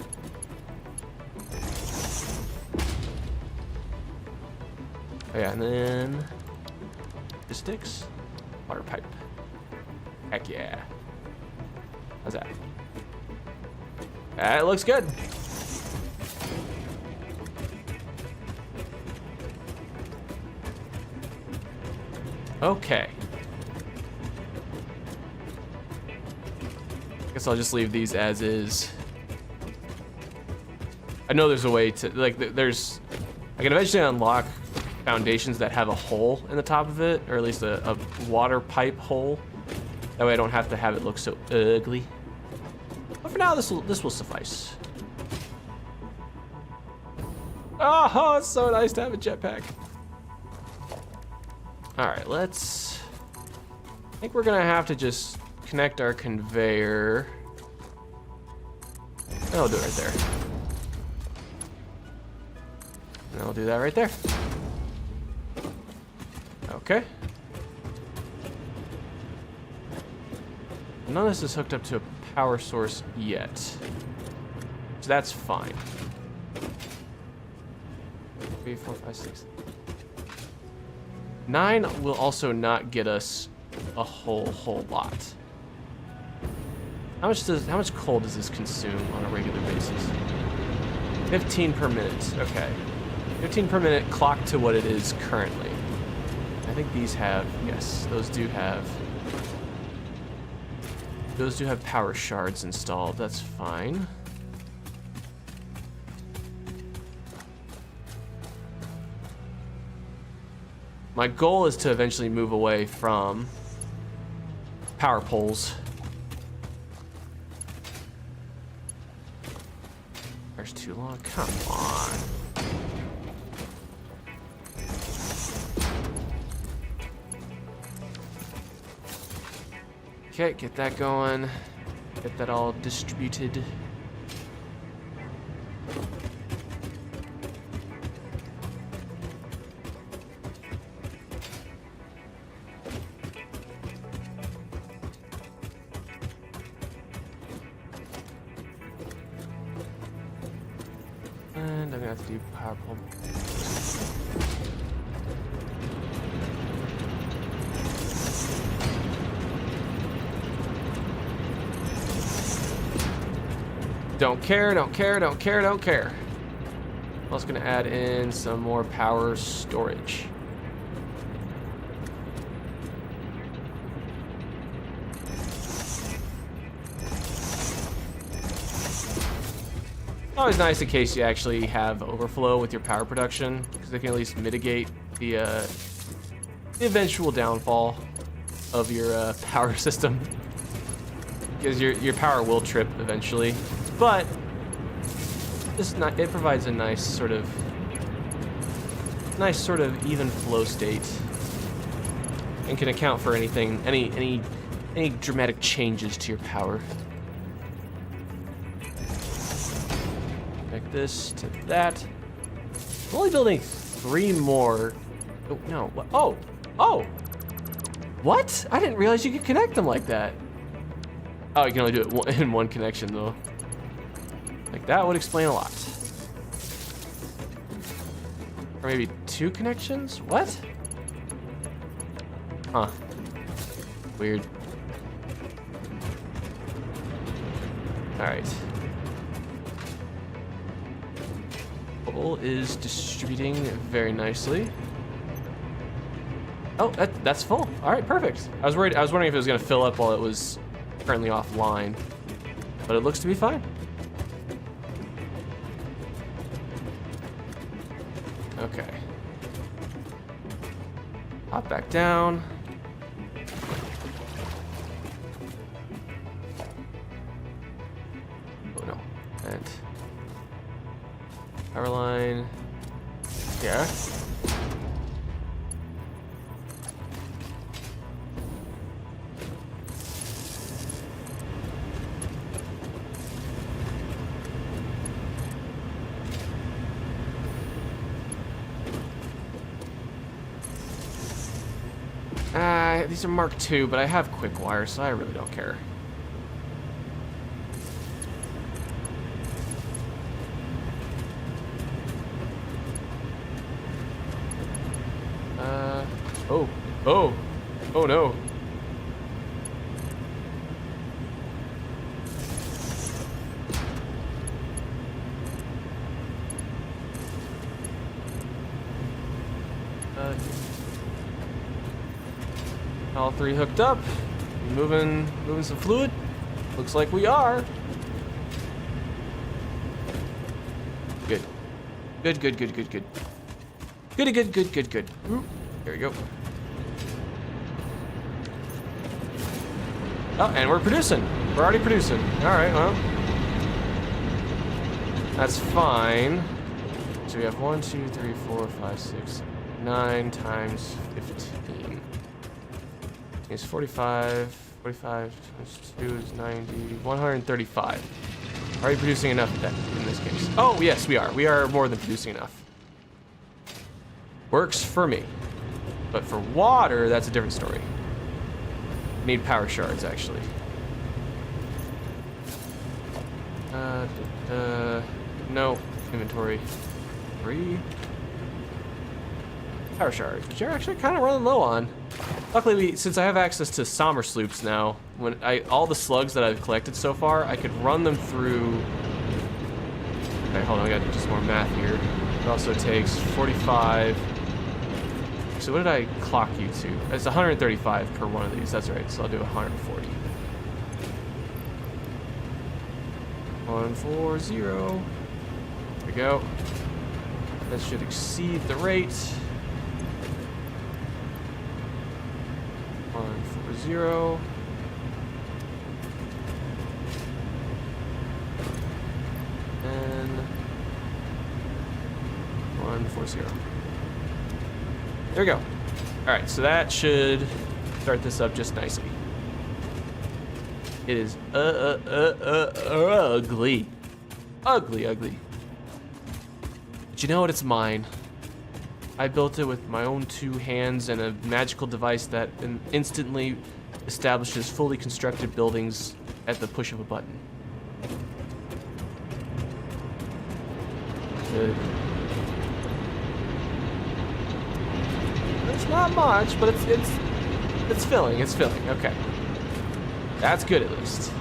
[SPEAKER 1] Oh yeah, and then the sticks, water pipe. Heck yeah. How's that? That looks good. Okay. Guess I'll just leave these as is. I know there's a way to, like, I can eventually unlock foundations that have a hole in the top of it, or at least a water pipe hole. That way I don't have to have it look so ugly. But for now, this will suffice. Oh, it's so nice to have a jetpack. All right, I think we're gonna have to just connect our conveyor. I'll do it right there. And I'll do that right there. Okay. None of this is hooked up to a power source yet. So that's fine. 3, 4, 5, 6. 9 will also not get us a whole lot. How much coal does this consume on a regular basis? 15 per minute. Okay. 15 per minute clocked to what it is currently. I think these have, yes, those do have power shards installed. That's fine. My goal is to eventually move away from power poles. There's too long. Come on. Okay, get that going. Get that all distributed. And I'm gonna have to do power pump. Don't care, don't care, don't care, don't care. I'm also gonna add in some more power storage. Always nice in case you actually have overflow with your power production, because they can at least mitigate the eventual downfall of your power system. Because your power will trip eventually, but it provides a nice sort of even flow state, and can account for anything, any dramatic changes to your power. Connect this to that. I'm only building 3 more. Oh no! What? Oh! What? I didn't realize you could connect them like that. Oh, you can only do it in one connection, though. Like, that would explain a lot. Or maybe 2 connections? What? Huh. Weird. Alright. Coal is distributing very nicely. Oh, that's full. Alright, perfect. I was wondering if it was going to fill up while it was currently offline, but it looks to be fine. Okay. Hop back down. Oh no. And power line. Yeah. These are Mark II, but I have quick wire, so I really don't care. Oh no. All 3 hooked up. Moving some fluid. Looks like we are. Good. Good. Good. Ooh, there we go. Oh, and we're producing. We're already producing. All right, well, that's fine. So we have 1, 2, 3, 4, 5, 6, 9 times 15. It's 45 times 2 is 90, 135. Are you producing enough then, in this case? Oh, yes, we are. We are more than producing enough. Works for me. But for water, that's a different story. Need power shards, actually. No. Inventory. 3. Power shards, which you're actually kind of running low on. Luckily, since I have access to somber sloops now, all the slugs that I've collected so far, I could run them through. Okay, hold on, I got just more math here. It also takes 45. So what did I clock you to? It's 135 per one of these. That's right. So I'll do 140. 140. There we go. That should exceed the rate. 140. And 140. There we go. All right, so that should start this up just nicely. It is ugly. Ugly, ugly. But you know what? It's mine. I built it with my own 2 hands and a magical device that instantly establishes fully constructed buildings at the push of a button. Good. It's not much, but it's filling. It's filling. Okay. That's good at least.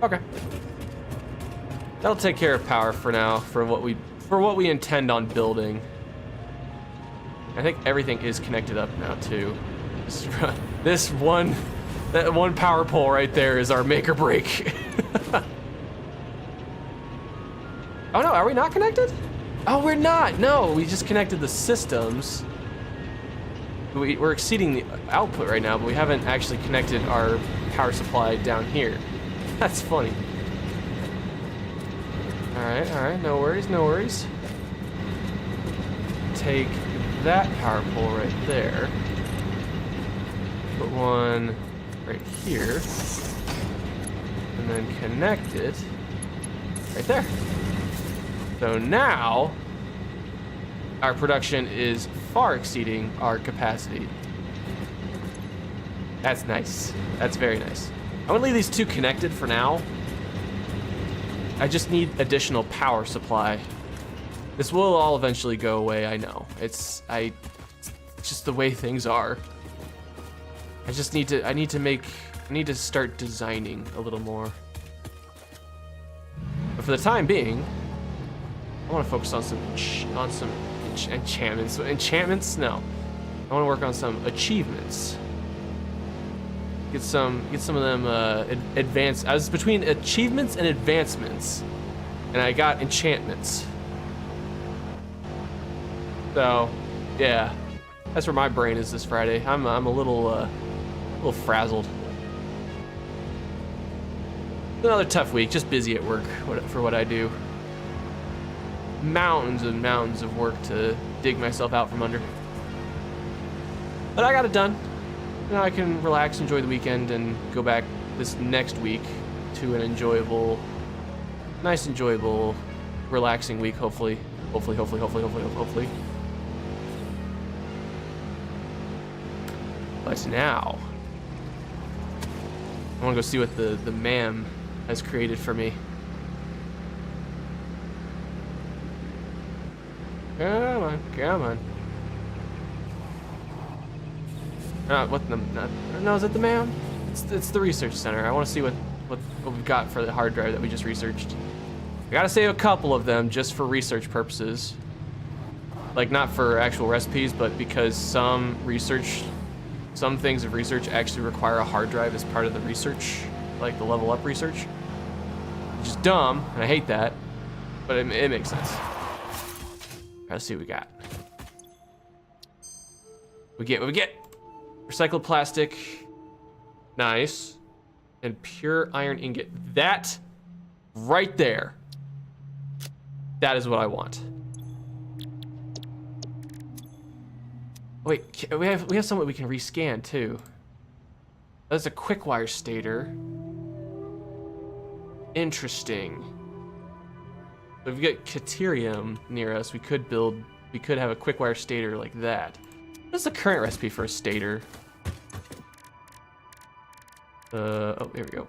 [SPEAKER 1] Okay. That'll take care of power for now, for what we intend on building. I think everything is connected up now too. That one power pole right there is our make or break. Oh no, are we not connected? Oh, we're not. No, we just connected the systems. We're exceeding the output right now, but we haven't actually connected our power supply down here. That's funny. All right, no worries, no worries. Take that power pole right there. Put one right here. And then connect it right there. So now, our production is far exceeding our capacity. That's nice. That's very nice. I'm gonna leave these 2 connected for now. I just need additional power supply. This will all eventually go away, I know. It's just the way things are. I need to start designing a little more. But for the time being, I want to focus on some enchantments. Enchantments? No. I want to work on some achievements. Get some of them advanced. I was between achievements and advancements, and I got enchantments. So, yeah, that's where my brain is this Friday. I'm a little frazzled. Another tough week, just busy at work for what I do. Mountains and mountains of work to dig myself out from under. But I got it done. Now I can relax, enjoy the weekend, and go back this next week to an enjoyable, relaxing week, hopefully. Hopefully. But now, I want to go see what the ma'am has created for me. Come on. No, is it the ma'am? It's the research center. I want to see what we've got for the hard drive that we just researched. I gotta save a couple of them just for research purposes. Like, not for actual recipes, but because some things of research actually require a hard drive as part of the research, like the level up research. Which is dumb, and I hate that, but it makes sense. Let's see what we got. What we get? Recycled plastic. Nice. And pure iron ingot. That right there. That is what I want. Wait, we have something we can rescan too. That's a quick wire stator. Interesting. So if we get Caterium near us, we could have a quick wire stator like that. What's the current recipe for a stator? Oh, here we go.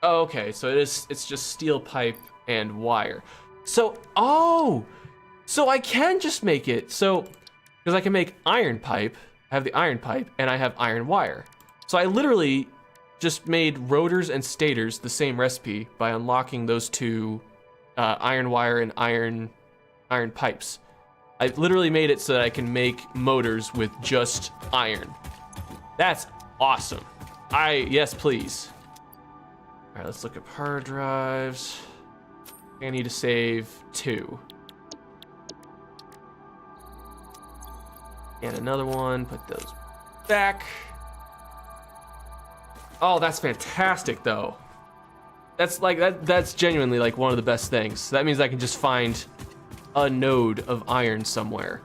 [SPEAKER 1] Oh, okay, so it's just steel pipe and wire. So I can just make it, because I can make iron pipe, I have the iron pipe, and I have iron wire. So I literally just made rotors and stators the same recipe by unlocking those 2 iron wire and iron pipes. I literally made it so that I can make motors with just iron. That's awesome. Yes, please. All right, let's look up hard drives. I need to save 2. And another one, put those back. Oh, that's fantastic though. That's genuinely like one of the best things. That means I can just find a node of iron somewhere,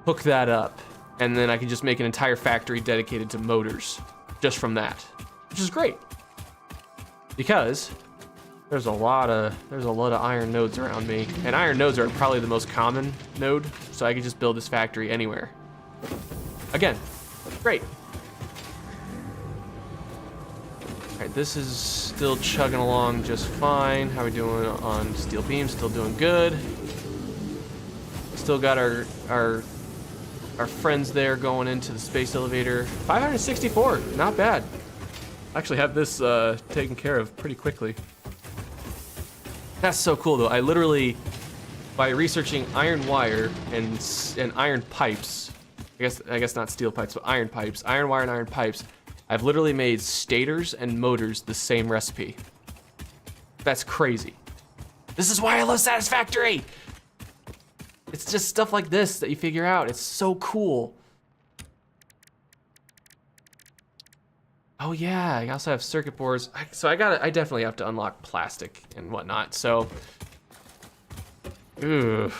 [SPEAKER 1] hook that up, and then I can just make an entire factory dedicated to motors just from that, which is great because there's a lot of iron nodes around me, and iron nodes are probably the most common node, so I can just build this factory anywhere. Again, great. All right, this is still chugging along just fine. How are we doing on steel beams? Still doing good. Still got our friends there going into the space elevator. 564, not bad. Actually have this taken care of pretty quickly. That's so cool though. I literally, by researching iron wire and iron pipes, I guess not steel pipes, but iron pipes, iron wire and iron pipes, I've literally made stators and motors the same recipe. That's crazy. This is why I love Satisfactory. It's just stuff like this that you figure out. It's so cool. Oh yeah, I also have circuit boards. So I definitely have to unlock plastic and whatnot. So, ooh.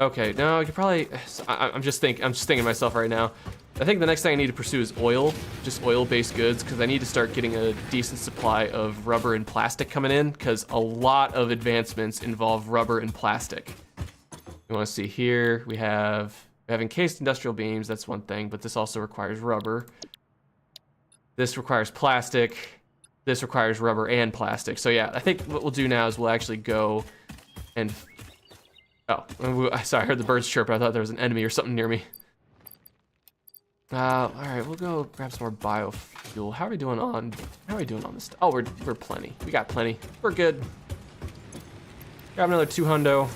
[SPEAKER 1] Okay, no, you could probably. I'm just thinking to myself right now. I think the next thing I need to pursue is oil, just oil-based goods, because I need to start getting a decent supply of rubber and plastic coming in, because a lot of advancements involve rubber and plastic. You want to see here, we have encased industrial beams, that's one thing, but this also requires rubber. This requires plastic. This requires rubber and plastic. So yeah, I think what we'll do now is we'll actually go and... Oh, sorry, I heard the birds chirp. I thought there was an enemy or something near me. All right, we'll go grab some more biofuel. How are we doing on this? Oh, we're plenty. We got plenty. We're good. Grab another 2 hundo.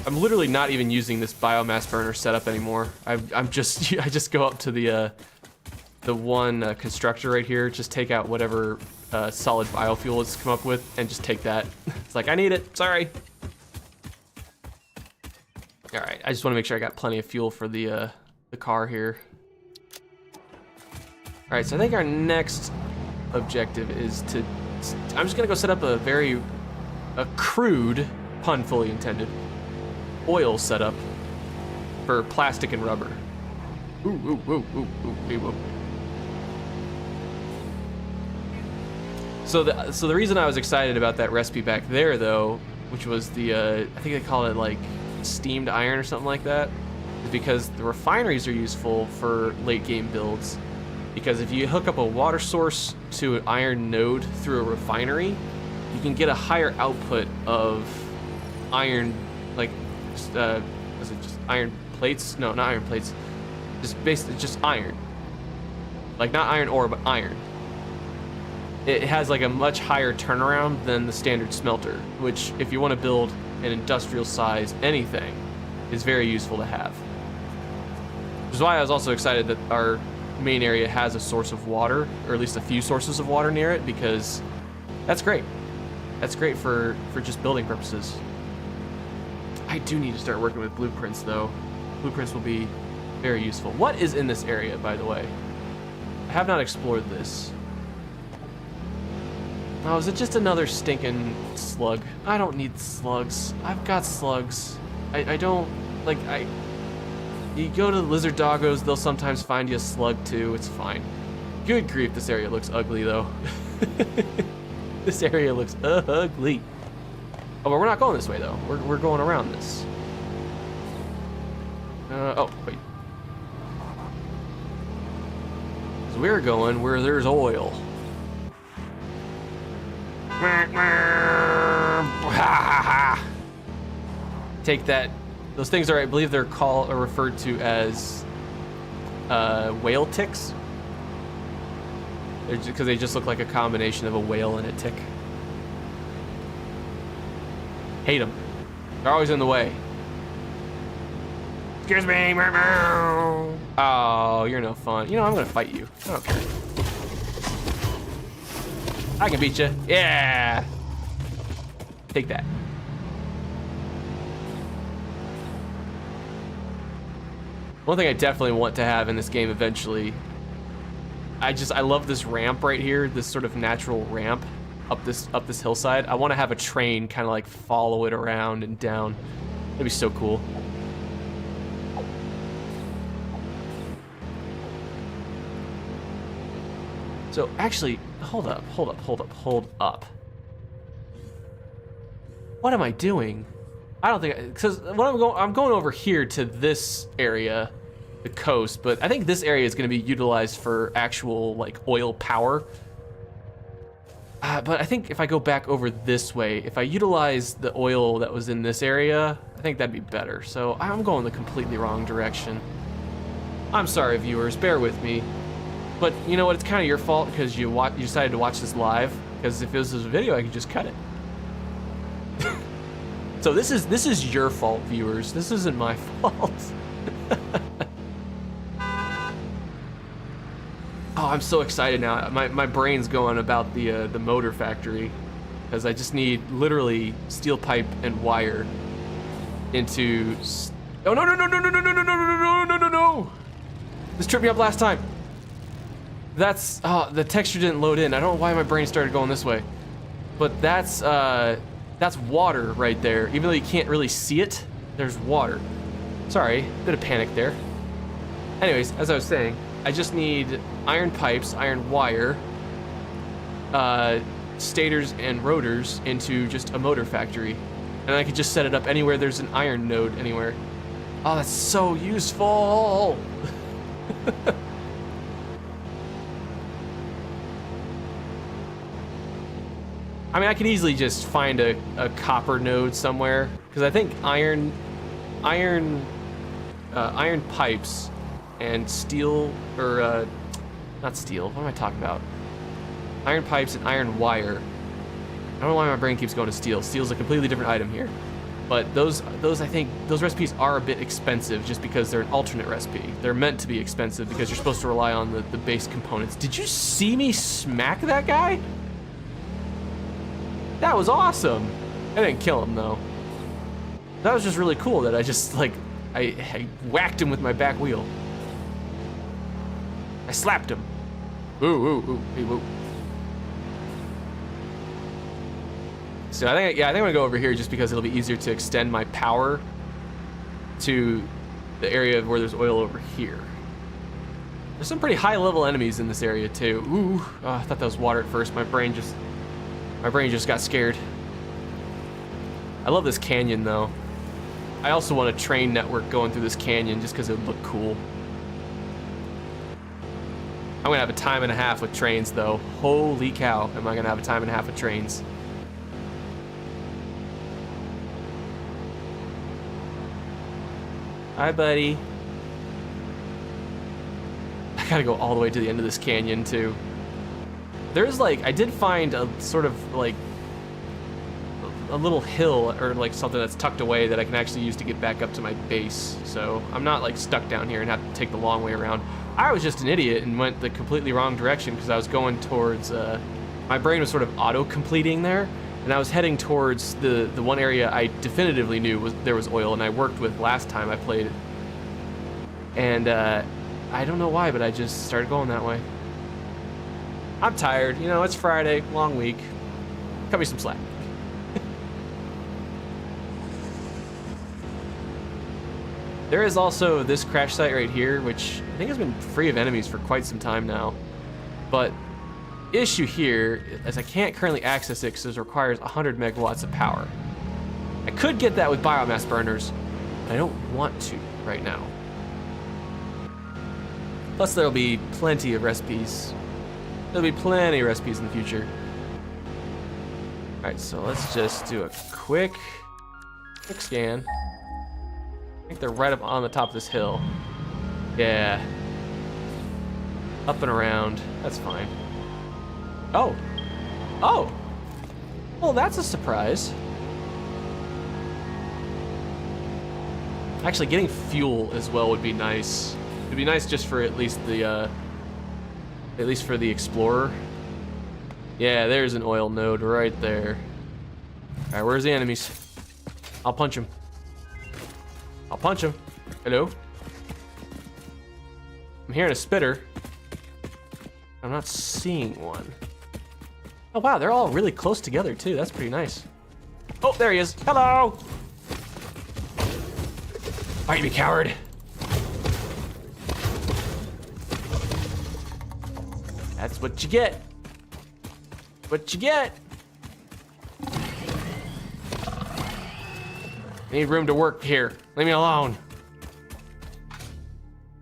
[SPEAKER 1] I'm literally not even using this biomass burner setup anymore. I just go up to the one constructor right here, just take out whatever solid biofuel it's come up with, and just take that. It's like, I need it. Sorry. All right, I just want to make sure I got plenty of fuel for the car here. All right, so I think our next objective is to, I'm just gonna go set up a crude, pun fully intended, oil setup for plastic and rubber. So the reason I was excited about that recipe back there though, which was the, I think they call it like steamed iron or something like that, is because the refineries are useful for late game builds. Because if you hook up a water source to an iron node through a refinery, you can get a higher output of iron, like, was it just iron plates? No, not iron plates. Just basically just iron. Like not iron ore, but iron. It has like a much higher turnaround than the standard smelter, which if you want to build an industrial size anything, is very useful to have. Which is why I was also excited that our main area has a source of water, or at least a few sources of water near it, because that's great. That's great for just building purposes. I do need to start working with blueprints though. Blueprints will be very useful. What is in this area, by the way? I have not explored this. Oh, is it just another stinking slug? I don't need slugs. I've got slugs. I don't, like, you go to the lizard doggos, they'll sometimes find you a slug too, it's fine. Good grief, this area looks ugly though. This area looks ugly. Oh, but we're not going this way though. We're going around this. Oh, wait. So we're going where there's oil. Take that. Those things are, I believe they're called or referred to as whale ticks. Because they just look like a combination of a whale and a tick. Hate them. They're always in the way. Excuse me. Oh, you're no fun. You know, I'm gonna fight you. I don't care. I can beat you. Yeah. Take that. One thing I definitely want to have in this game eventually, I love this ramp right here, this sort of natural ramp. up this hillside. I want to have a train kind of like follow it around and down. That'd be so cool. So actually, hold up. What am I doing? I don't think, because when I'm going over here to this area, the coast, but I think this area is going to be utilized for actual like oil power. But I think if I go back over this way, if I utilize the oil that was in this area, I think that'd be better. So I'm going the completely wrong direction. I'm sorry, viewers, bear with me. But you know what? It's kind of your fault because you decided to watch this live. Because if this was a video, I could just cut it. So this is your fault, viewers. This isn't my fault. Oh, I'm so excited now. My brain's going about the motor factory, because I just need literally steel pipe and wire into. Oh no! This tripped me up last time. That's the texture didn't load in. I don't know why my brain started going this way, but that's water right there. Even though you can't really see it, there's water. Sorry, bit of panic there. Anyways, as I was saying, I just need iron pipes, iron wire, stators and rotors into just a motor factory. And I could just set it up anywhere there's an iron node anywhere. Oh, that's so useful! I mean, I could easily just find a copper node somewhere, because I think iron pipes and steel, or not steel, what am I talking about? Iron pipes and iron wire. I don't know why my brain keeps going to steel. Steel's a completely different item here. But those I think, those recipes are a bit expensive just because they're an alternate recipe. They're meant to be expensive because you're supposed to rely on the base components. Did you see me smack that guy? That was awesome. I didn't kill him though. That was just really cool that I just like, I whacked him with my back wheel. I slapped him. Ooh, hey, whoa. So I think I'm gonna go over here just because it'll be easier to extend my power to the area where there's oil over here. There's some pretty high level enemies in this area too. Ooh, oh, I thought that was water at first. My brain just got scared. I love this canyon though. I also want a train network going through this canyon just because it would look cool. I'm gonna have a time and a half with trains though. Holy cow, am I gonna have a time and a half with trains. Hi, buddy. I gotta go all the way to the end of this canyon too. There's like, I did find a sort of like a little hill or like something that's tucked away that I can actually use to get back up to my base. So I'm not like stuck down here and have to take the long way around. I was just an idiot and went the completely wrong direction because I was going towards, my brain was sort of auto-completing there. And I was heading towards the one area I definitively knew there was oil and I worked with last time I played it. And I don't know why, but I just started going that way. I'm tired, you know, it's Friday, long week. Cut me some slack. There is also this crash site right here, which I think has been free of enemies for quite some time now. But issue here is I can't currently access it because it requires 100 megawatts of power. I could get that with biomass burners, but I don't want to right now. Plus there'll be plenty of recipes. There'll be plenty of recipes in the future. Alright, so let's just do a quick scan. I think they're right up on the top of this hill. Yeah. Up and around. That's fine. Oh. Oh. Well, that's a surprise. Actually, getting fuel as well would be nice. It'd be nice just for at least for the explorer. Yeah, there's an oil node right there. All right, where's the enemies? I'll punch him. I'll punch him. Hello? I'm hearing a spitter. I'm not seeing one. Oh wow, they're all really close together too. That's pretty nice. Oh, there he is. Hello. All right, you coward. That's what you get. What you get. I need room to work here. Leave me alone.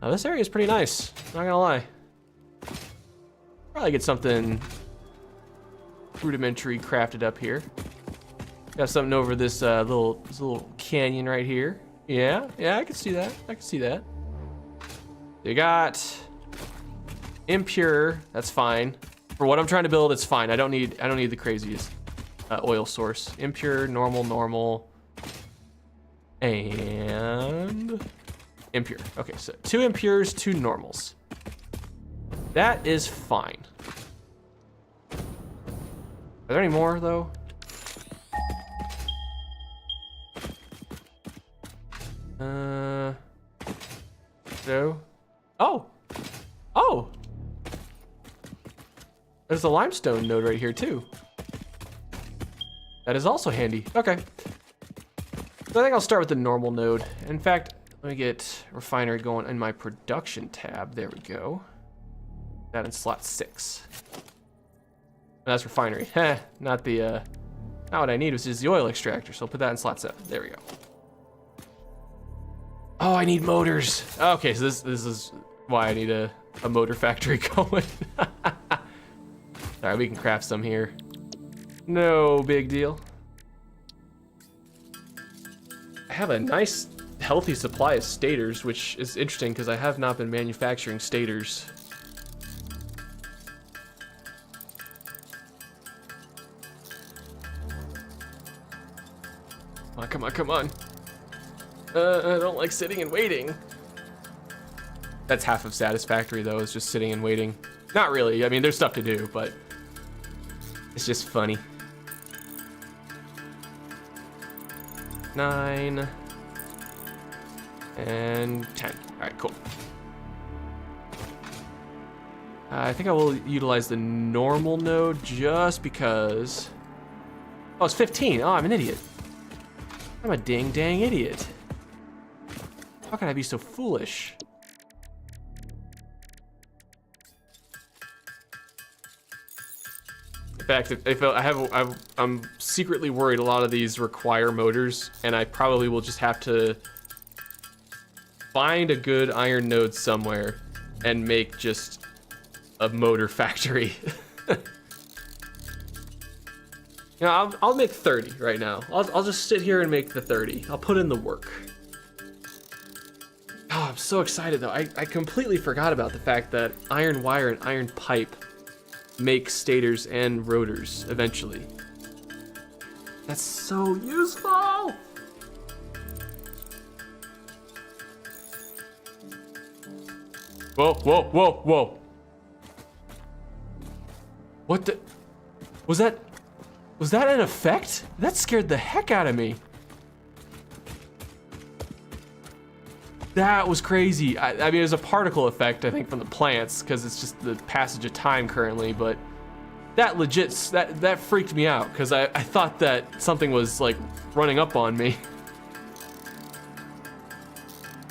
[SPEAKER 1] Now this area is pretty nice. Not gonna lie. Probably get something rudimentary crafted up here. Got something over this little canyon right here. Yeah, I can see that. I can see that. You got impure. That's fine. For what I'm trying to build, it's fine. I don't need the craziest oil source. Impure, normal, and impure. Okay, so 2 impures, 2 normals. That is fine. Are there any more though? No. Oh! There's a limestone node right here too. That is also handy. Okay. So I think I'll start with the normal node. In fact, let me get refinery going in my production tab. There we go. That in slot 6. That's refinery. Heh, not what I need, which is the oil extractor. So I'll put that in slot 7. There we go. Oh, I need motors. Okay, so this is why I need a motor factory going. Alright, we can craft some here. No big deal. I have a nice, healthy supply of stators, which is interesting because I have not been manufacturing stators. Oh, come on. I don't like sitting and waiting. That's half of Satisfactory though, is just sitting and waiting. Not really, I mean, there's stuff to do, but it's just funny. 9 and 10. All right, cool. I think I will utilize the normal node just because. Oh, it's 15. Oh, I'm an idiot. I'm a dang idiot. How can I be so foolish? In fact, I'm secretly worried a lot of these require motors, and I probably will just have to find a good iron node somewhere and make just a motor factory. You know, I'll make 30 right now. I'll just sit here and make the 30. I'll put in the work. Oh, I'm so excited though. I completely forgot about the fact that iron wire and iron pipe make stators and rotors eventually. That's so useful! Whoa. What the? Was that an effect? That scared the heck out of me. That was crazy. I mean, it was a particle effect, I think, from the plants, because it's just the passage of time currently, but that legit, that freaked me out, because I thought that something was, like, running up on me.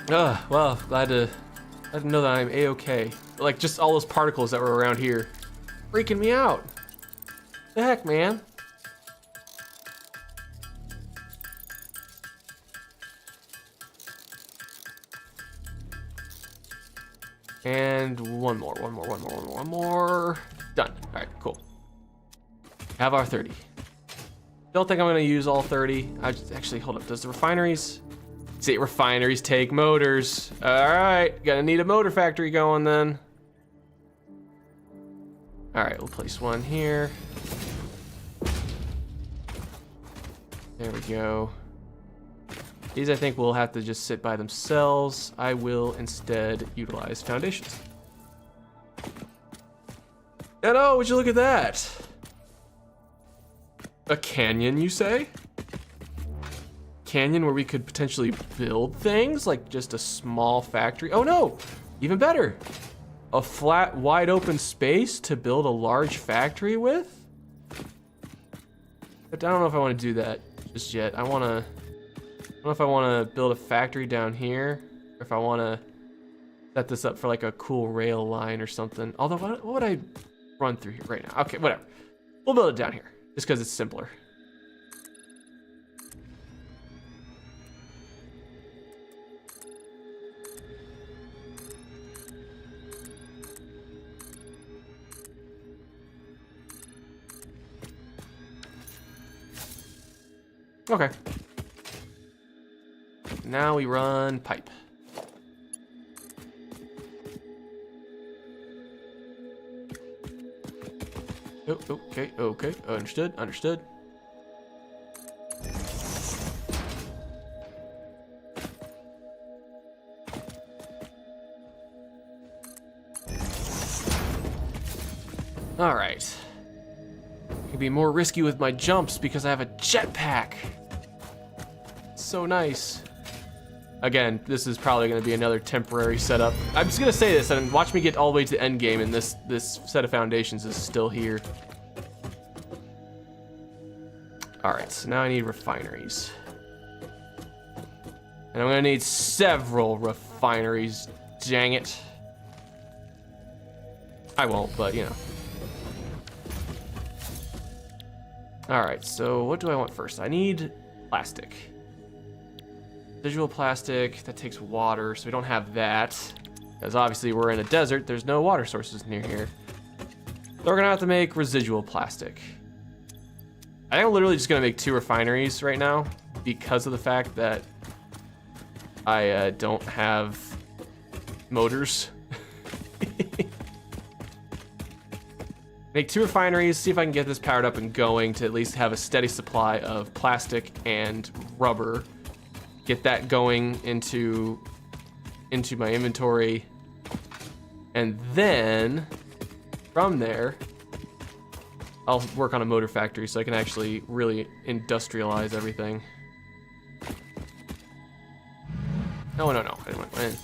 [SPEAKER 1] Well, glad to know that I'm A-okay. Like, just all those particles that were around here. Freaking me out. The heck, man? And one more. Done. All right, cool. Have our 30. Don't think I'm gonna use all 30. Actually, hold up. Does the refineries? See, refineries take motors. All right, gonna need a motor factory going then. All right, we'll place one here. There we go. These I think will have to just sit by themselves. I will instead utilize foundations. And oh, would you look at that? A canyon, you say? Canyon where we could potentially build things, like just a small factory. Oh no, even better. A flat, wide open space to build a large factory with? But I don't know if I want to do that just yet. I don't know if I want to build a factory down here, or if I want to set this up for like a cool rail line or something. Although, what would I run through here right now? Okay, whatever. We'll build it down here, just because it's simpler. Okay. Now we run pipe. Oh, okay, okay. Understood, understood. All right. I can be more risky with my jumps because I have a jetpack. So nice. Again, this is probably going to be another temporary setup. I'm just going to say this, and watch me get all the way to the end game, and this set of foundations is still here. All right, so now I need refineries. And I'm going to need several refineries, dang it. I won't, but you know. All right, so what do I want first? I need plastic. Visual plastic, that takes water, so we don't have that. Because obviously we're in a desert, there's no water sources near here. So we're gonna have to make residual plastic. I think I'm literally just gonna make 2 refineries right now because of the fact that I don't have motors. Make 2 refineries, see if I can get this powered up and going to at least have a steady supply of plastic and rubber. Get that going into my inventory. And then from there, I'll work on a motor factory so I can actually really industrialize everything. No, I didn't want to win.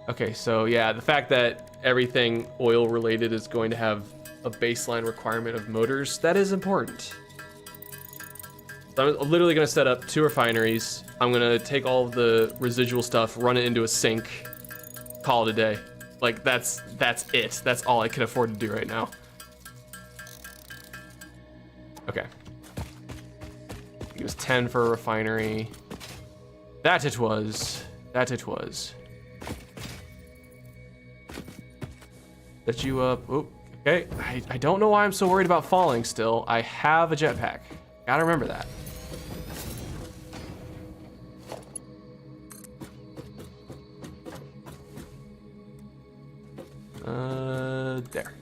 [SPEAKER 1] Okay, so yeah, the fact that everything oil related is going to have a baseline requirement of motors, that is important. So I'm literally going to set up 2 refineries. I'm going to take all of the residual stuff, run it into a sink, call it a day. Like that's it. That's all I can afford to do right now. Okay. It was 10 for a refinery. That it was. Set you up. Oop. Okay. I don't know why I'm so worried about falling still. I have a jetpack. Gotta remember that. There.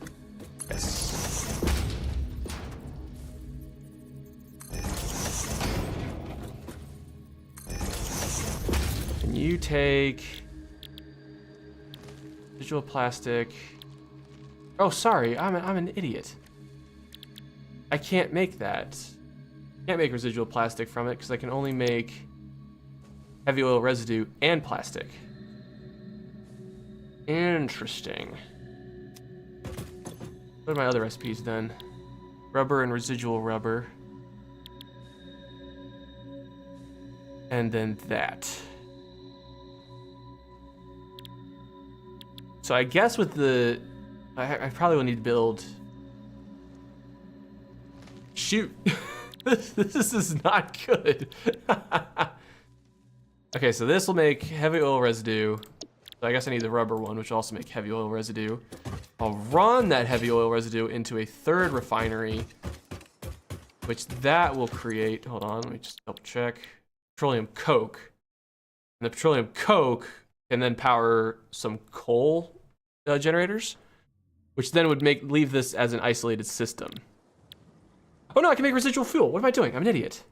[SPEAKER 1] Yes. Can you take visual plastic? Oh, sorry, I'm an idiot. I can't make that. Can't make residual plastic from it because I can only make heavy oil residue and plastic. Interesting. What are my other recipes then? Rubber and residual rubber. And then that. So I guess with the... I probably will need to build... Shoot! This is not good. Okay, so this will make heavy oil residue. So I guess I need the rubber one, which will also make heavy oil residue. I'll run that heavy oil residue into a 3rd refinery, which that will create, hold on, let me just double check, petroleum coke. And the petroleum coke can then power some coal generators, which then would leave this as an isolated system. Oh no, I can make residual fuel. What am I doing? I'm an idiot.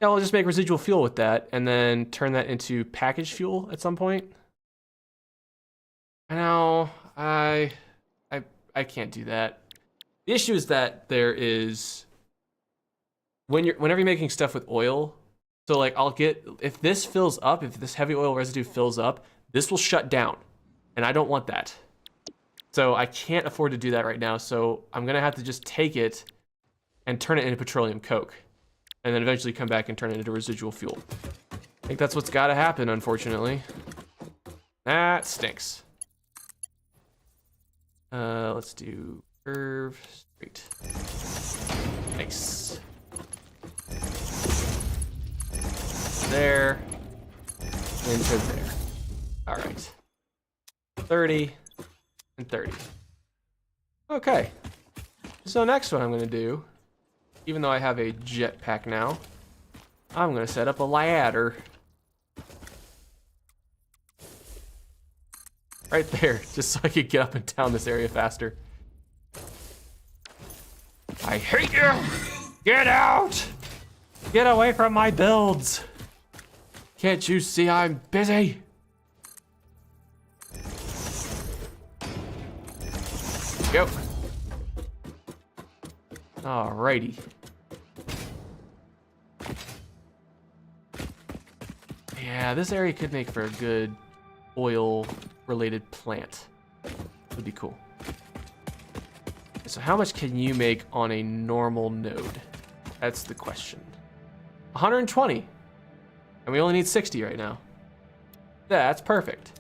[SPEAKER 1] Yeah, I'll just make residual fuel with that and then turn that into packaged fuel at some point. I know, I can't do that. The issue is that there is, whenever you're making stuff with oil, so like if this fills up, if this heavy oil residue fills up, this will shut down. And I don't want that. So I can't afford to do that right now. So I'm gonna have to just take it and turn it into petroleum coke. And then eventually come back and turn it into residual fuel. I think that's what's gotta happen, unfortunately. That stinks. Let's do curve straight. Nice. There. Into there. All right. 30 and 30. Okay. So next what I'm gonna do, even though I have a jetpack now, I'm gonna set up a ladder. Right there, just so I could get up and down this area faster. I hate you! Get out! Get away from my builds! Can't you see I'm busy? Go. Alrighty. Yeah, this area could make for a good oil-related plant. Would be cool. So how much can you make on a normal node? That's the question. 120. And we only need 60 right now. Yeah, that's perfect.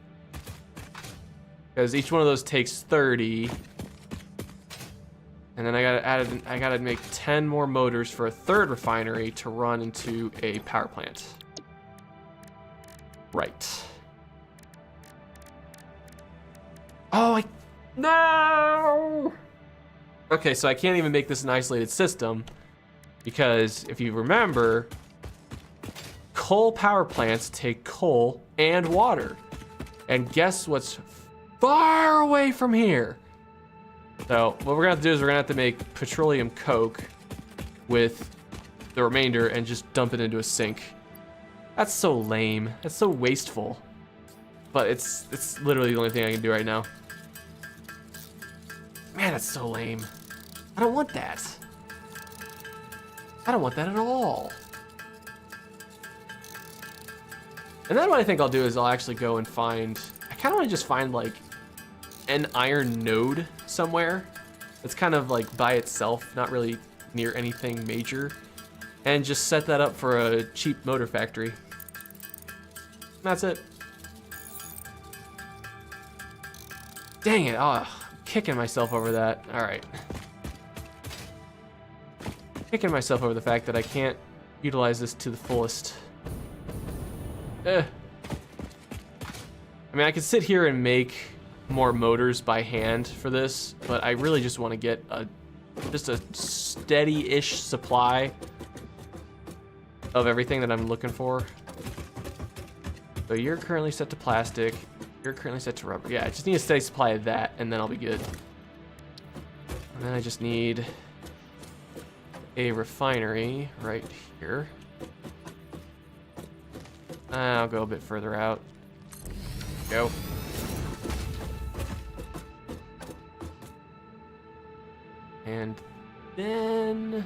[SPEAKER 1] Because each one of those takes 30. And then I gotta make 10 more motors for a third refinery to run into a power plant. Right. Oh, no! Okay, so I can't even make this an isolated system because if you remember, coal power plants take coal and water. And guess what's far away from here? So what we're gonna have to do is we're gonna have to make petroleum coke with the remainder and just dump it into a sink. That's so lame. That's so wasteful. But it's literally the only thing I can do right now. Man, that's so lame. I don't want that. I don't want that at all. And then what I think I'll do is I'll actually go and find, I kind of want to just find like an iron node somewhere that's kind of like by itself, not really near anything major, and just set that up for a cheap motor factory. And that's it. Dang it, oh, I'm kicking myself over that. All right. Kicking myself over the fact that I can't utilize this to the fullest. I mean, I could sit here and make more motors by hand for this, but I really just want to get just a steady-ish supply of everything that I'm looking for. So you're currently set to plastic. You're currently set to rubber. Yeah, I just need a steady supply of that, and then I'll be good. And then I just need a refinery right here. I'll go a bit further out. Go. And then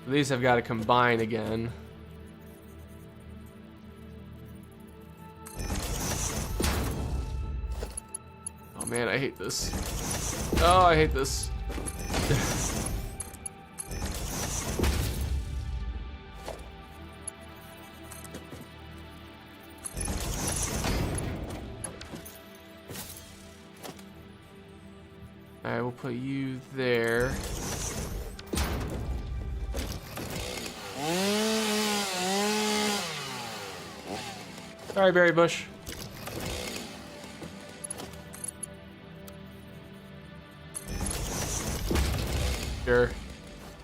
[SPEAKER 1] these have got to combine again. Oh man, I hate this. Oh, I hate this. I will put you there. Sorry, Berry Bush.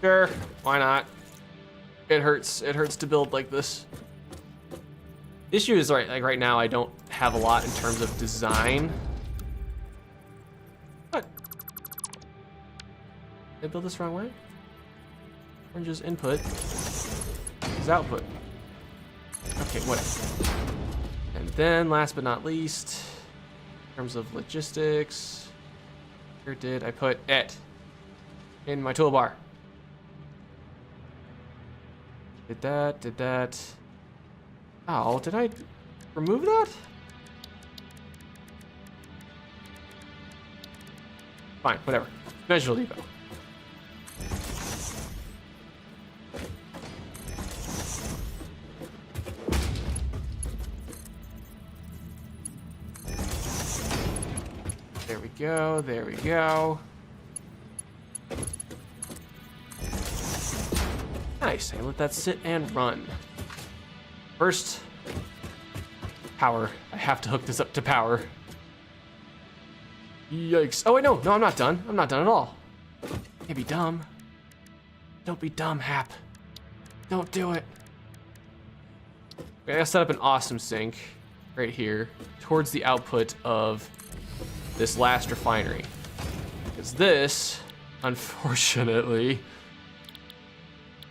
[SPEAKER 1] Sure, why not? It hurts to build like this. The issue is right now I don't have a lot in terms of design. What? Did I build this the wrong way? Orange's input is output. Okay, whatever. And then last but not least, in terms of logistics, where did I put it? In my toolbar. Did that. Oh, did I remove that? Fine, whatever. Visual depot. There we go, there we go. Nice, I let that sit and run. First, power. I have to hook this up to power. Yikes. Oh wait, no, I'm not done. I'm not done at all. Can't be dumb. Don't be dumb, Hap. Don't do it. I gotta set up an awesome sink right here towards the output of this last refinery. Because this, unfortunately,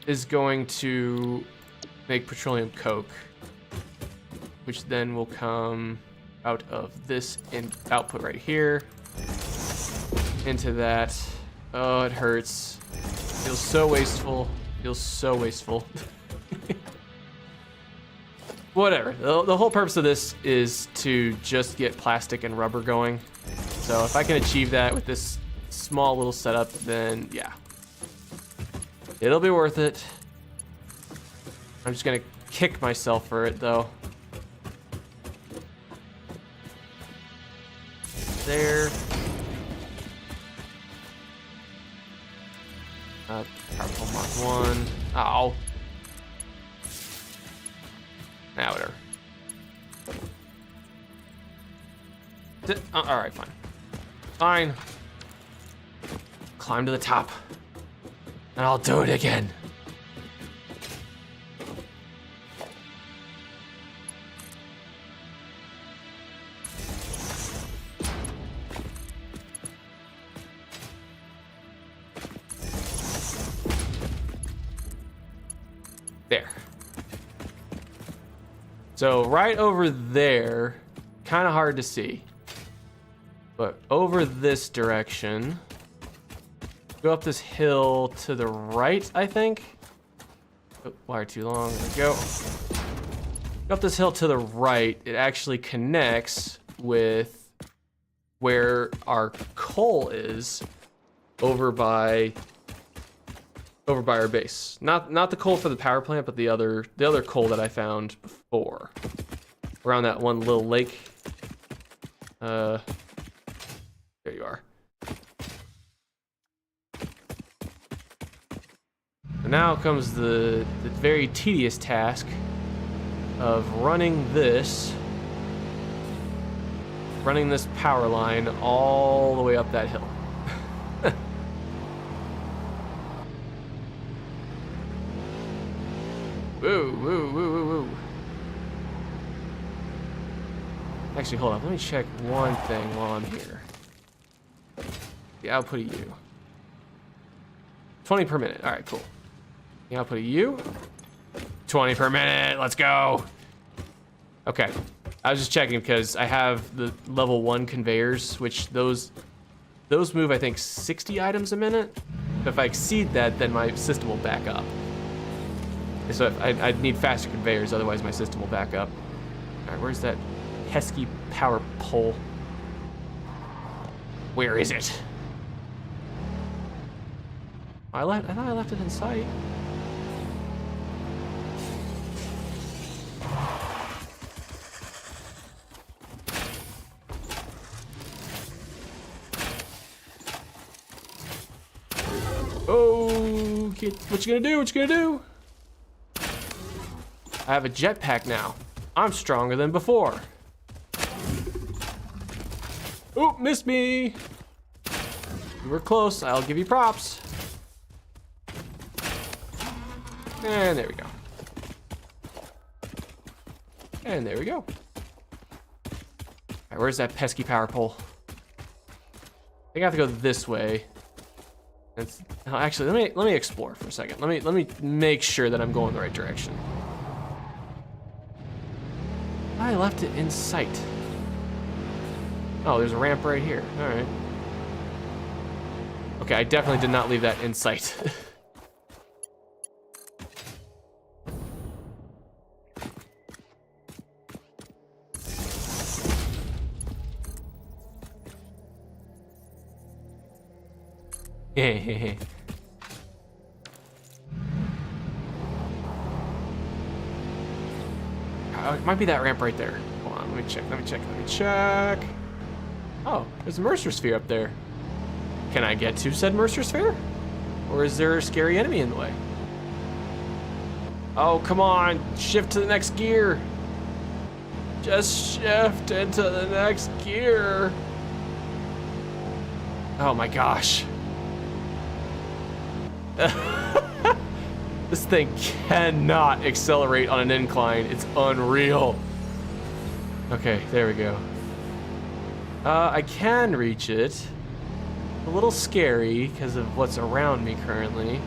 [SPEAKER 1] is going to make petroleum coke, which then will come out of this output right here into that. Oh, it hurts. Feels so wasteful. Feels so wasteful. Whatever. The whole purpose of this is to just get plastic and rubber going. So if I can achieve that with this small little setup, then yeah. It'll be worth it. I'm just gonna kick myself for it though. There. Powerful Mark 1. Ow. Now whatever. Alright, fine. Fine. Climb to the top. And I'll do it again. There. So right over there, kind of hard to see. But over this direction, go up this hill to the right, I think. Oh, wire too long, there we go. Go up this hill to the right, it actually connects with where our coal is over by our base. Not the coal for the power plant, but the other coal that I found before. Around that one little lake. There you are. And now comes the very tedious task of running this power line all the way up that hill. Woo, woo, woo, woo, woo. Actually, hold on. Let me check one thing while I'm here. The output of you. 20 per minute. All right, cool. The output of you. 20 per minute. Let's go. Okay. I was just checking because I have the level 1 conveyors, which those move, I think, 60 items a minute. If I exceed that, then my system will back up. So I'd need faster conveyors, otherwise my system will back up. All right, where's that pesky power pole? Where is it? I thought I left it in sight. Oh, kid, what you gonna do? What you gonna do? I have a jetpack now. I'm stronger than before. Oh, missed me. You were close. I'll give you props. And there we go. And there we go. All right, where's that pesky power pole? I think I have to go this way. Actually, let me explore for a second. Let me make sure that I'm going the right direction. I left it in sight. Oh, there's a ramp right here. All right. Okay, I definitely did not leave that in sight. It might be that ramp right there. Hold on, let me check. Oh, there's a Mercer Sphere up there. Can I get to said Mercer Sphere? Or is there a scary enemy in the way? Oh, come on, shift to the next gear. Just shift into the next gear. Oh my gosh. This thing cannot accelerate on an incline. It's unreal. Okay, there we go. I can reach it. A little scary because of what's around me currently.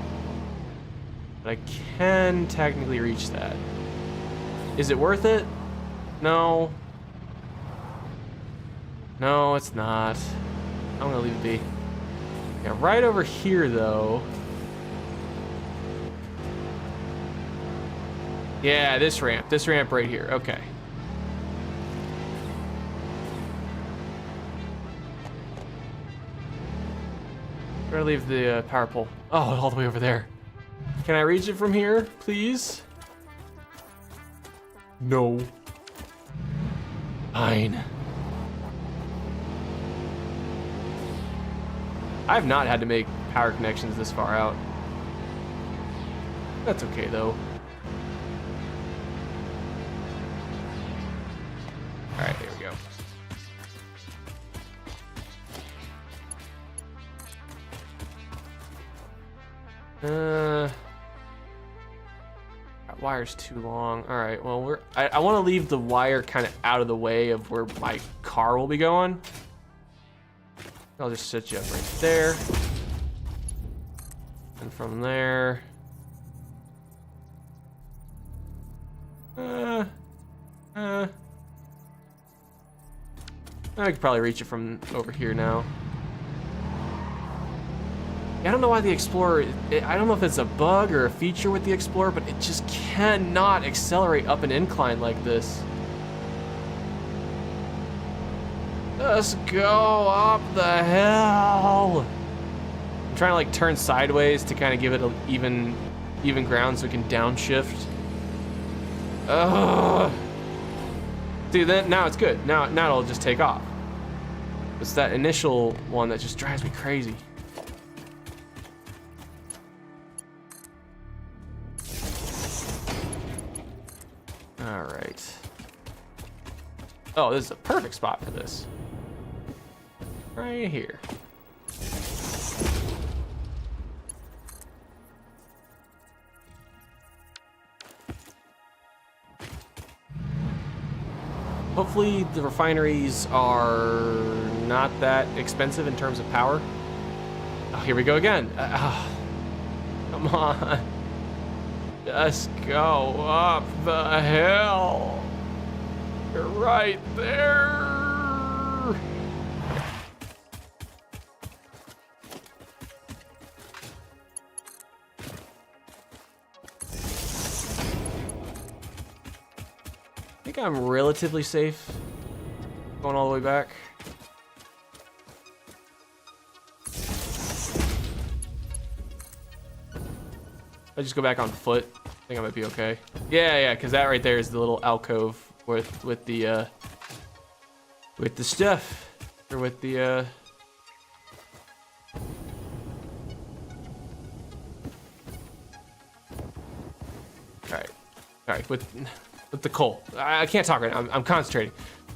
[SPEAKER 1] But I can technically reach that. Is it worth it? No. No, it's not. I'm gonna leave it be. Yeah, right over here though. Yeah, this ramp right here, okay. I'm gonna leave the power pole. Oh, all the way over there. Can I reach it from here, please? No. Fine. I've not had to make power connections this far out. That's okay though. All right, here we go. That wire's too long. All right, well, I want to leave the wire kind of out of the way of where my car will be going. I'll just set you up right there. And from there. I could probably reach it from over here now. I don't know why the Explorer, I don't know if it's a bug or a feature with the Explorer, but it just cannot accelerate up an incline like this. Let's go up the hill. I'm trying to like turn sideways to kind of give it an even ground so it can downshift. Ugh. See, then now it's good. Now it'll just take off. It's that initial one that just drives me crazy. All right. Oh, this is a perfect spot for this. Right here. Hopefully the refineries are not that expensive in terms of power. Oh, here we go again. Come on. Just go up the hill. You're right there. I think I'm relatively safe going all the way back. I just go back on foot. I think I might be okay. Yeah, because that right there is the little alcove with the stuff, or with the All right, with the coal. I can't talk right now. I'm concentrating.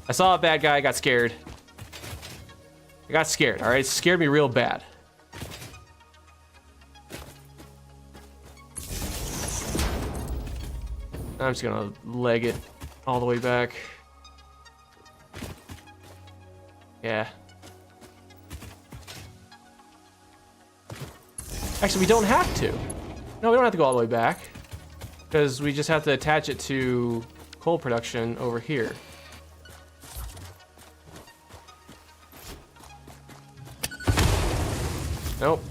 [SPEAKER 1] I saw a bad guy. I got scared. All right, it scared me real bad. I'm just gonna leg it all the way back. Yeah. Actually, we don't have to. No, we don't have to go all the way back, because we just have to attach it to coal production over here. Nope.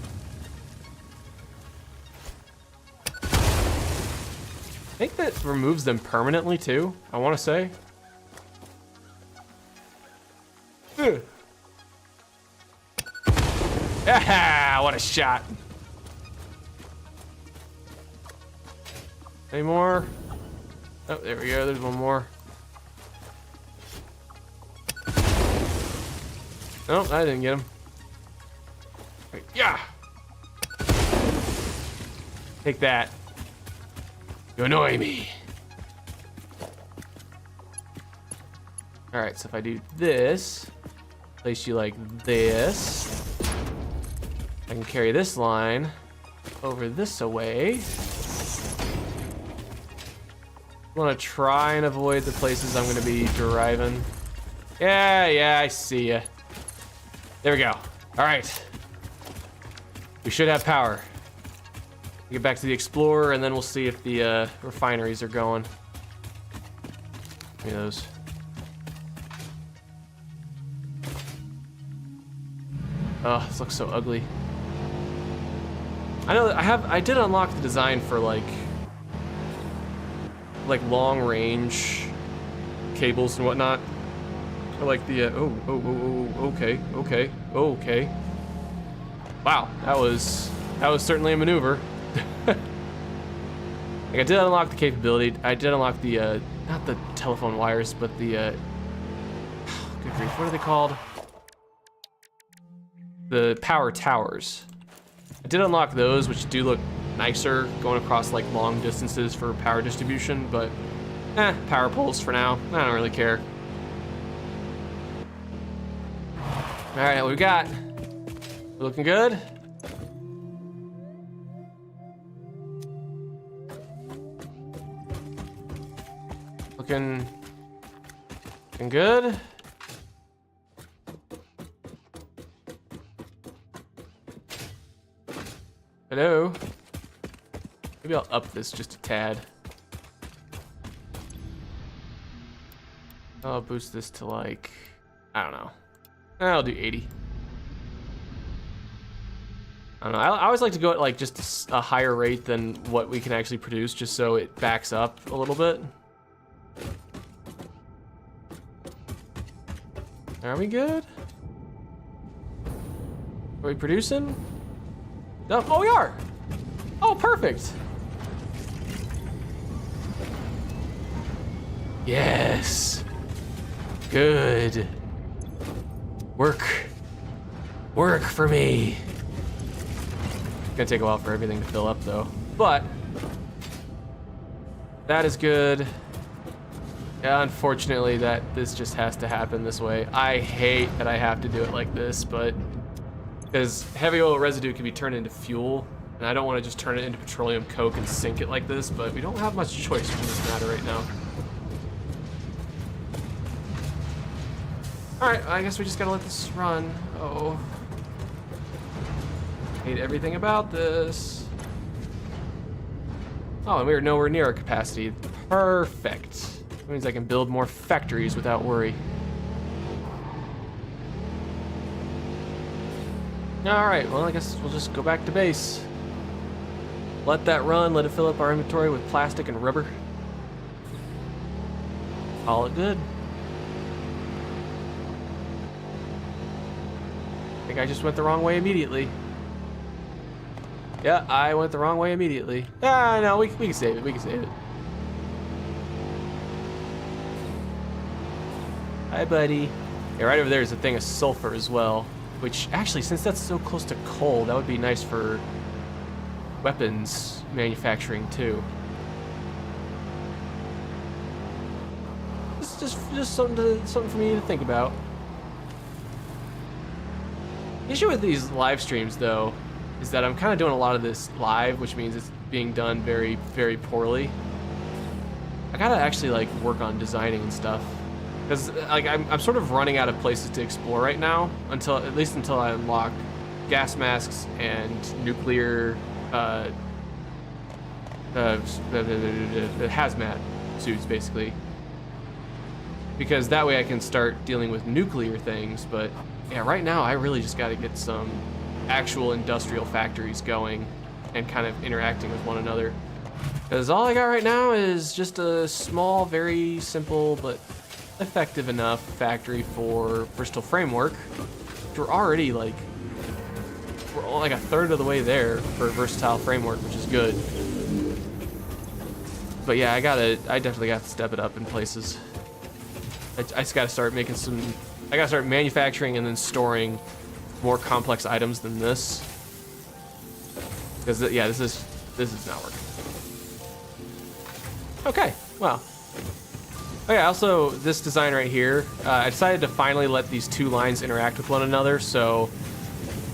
[SPEAKER 1] I think that removes them permanently too, I want to say. Ugh. Yeah, what a shot. Any more? Oh, there we go. There's one more. Nope, I didn't get him. Wait, yeah. Take that. You annoy me. All right, so if I do this, place you like this, I can carry this line over this away. I want to try and avoid the places I'm going to be driving. Yeah, I see ya. There we go. All right. We should have power. Get back to the Explorer, and then we'll see if the refineries are going. Give me those. Oh, this looks so ugly. I know that I did unlock the design for like long range cables and whatnot. I like the okay. Wow, that was certainly a maneuver. Like I did unlock the capability. I did unlock the not the telephone wires, but the good grief, what are they called? The power towers. I did unlock those, which do look nicer going across like long distances for power distribution, but power poles for now. I don't really care. All right, what we got? We looking good? Looking good? Hello? Maybe I'll up this just a tad. I'll boost this to like, I don't know. I'll do 80. I don't know. I always like to go at like just a higher rate than what we can actually produce, just so it backs up a little bit. Are we good? Are we producing? No. Oh, we are. Oh, perfect. Yes. Good. Work for me. It's gonna take a while for everything to fill up though, but that is good. Yeah, unfortunately this just has to happen this way. I hate that I have to do it like this, but because heavy oil residue can be turned into fuel, and I don't want to just turn it into petroleum coke and sink it like this, but we don't have much choice in this matter right now. Alright, I guess we just gotta let this run. Oh. Hate everything about this. Oh, and we are nowhere near our capacity. Perfect. That means I can build more factories without worry. Alright, well I guess we'll just go back to base. Let that run, let it fill up our inventory with plastic and rubber. Call it good. I think I just went the wrong way immediately. Yeah, I went the wrong way immediately. Ah, no, we can save it, we can save it. Hi, buddy. Yeah, right over there is a thing of sulfur as well. Which, actually, since that's so close to coal, that would be nice for weapons manufacturing, too. It's just something for me to think about. The issue with these live streams, though, is that I'm kind of doing a lot of this live, which means it's being done very, very poorly. I gotta actually, like, work on designing and stuff. Because like I'm sort of running out of places to explore right now, at least until I unlock gas masks and nuclear the hazmat suits, basically. Because that way I can start dealing with nuclear things. But yeah, right now I really just got to get some actual industrial factories going and kind of interacting with one another. Because all I got right now is just a small, very simple but effective enough factory for Bristol Framework. We're already like we're only like a third of the way there for a versatile framework, which is good. But yeah, I definitely got to step it up in places. I just gotta start making I gotta start manufacturing and then storing more complex items than this. Because yeah, this is not working. Okay, well. Okay, also this design right here, I decided to finally let these two lines interact with one another, so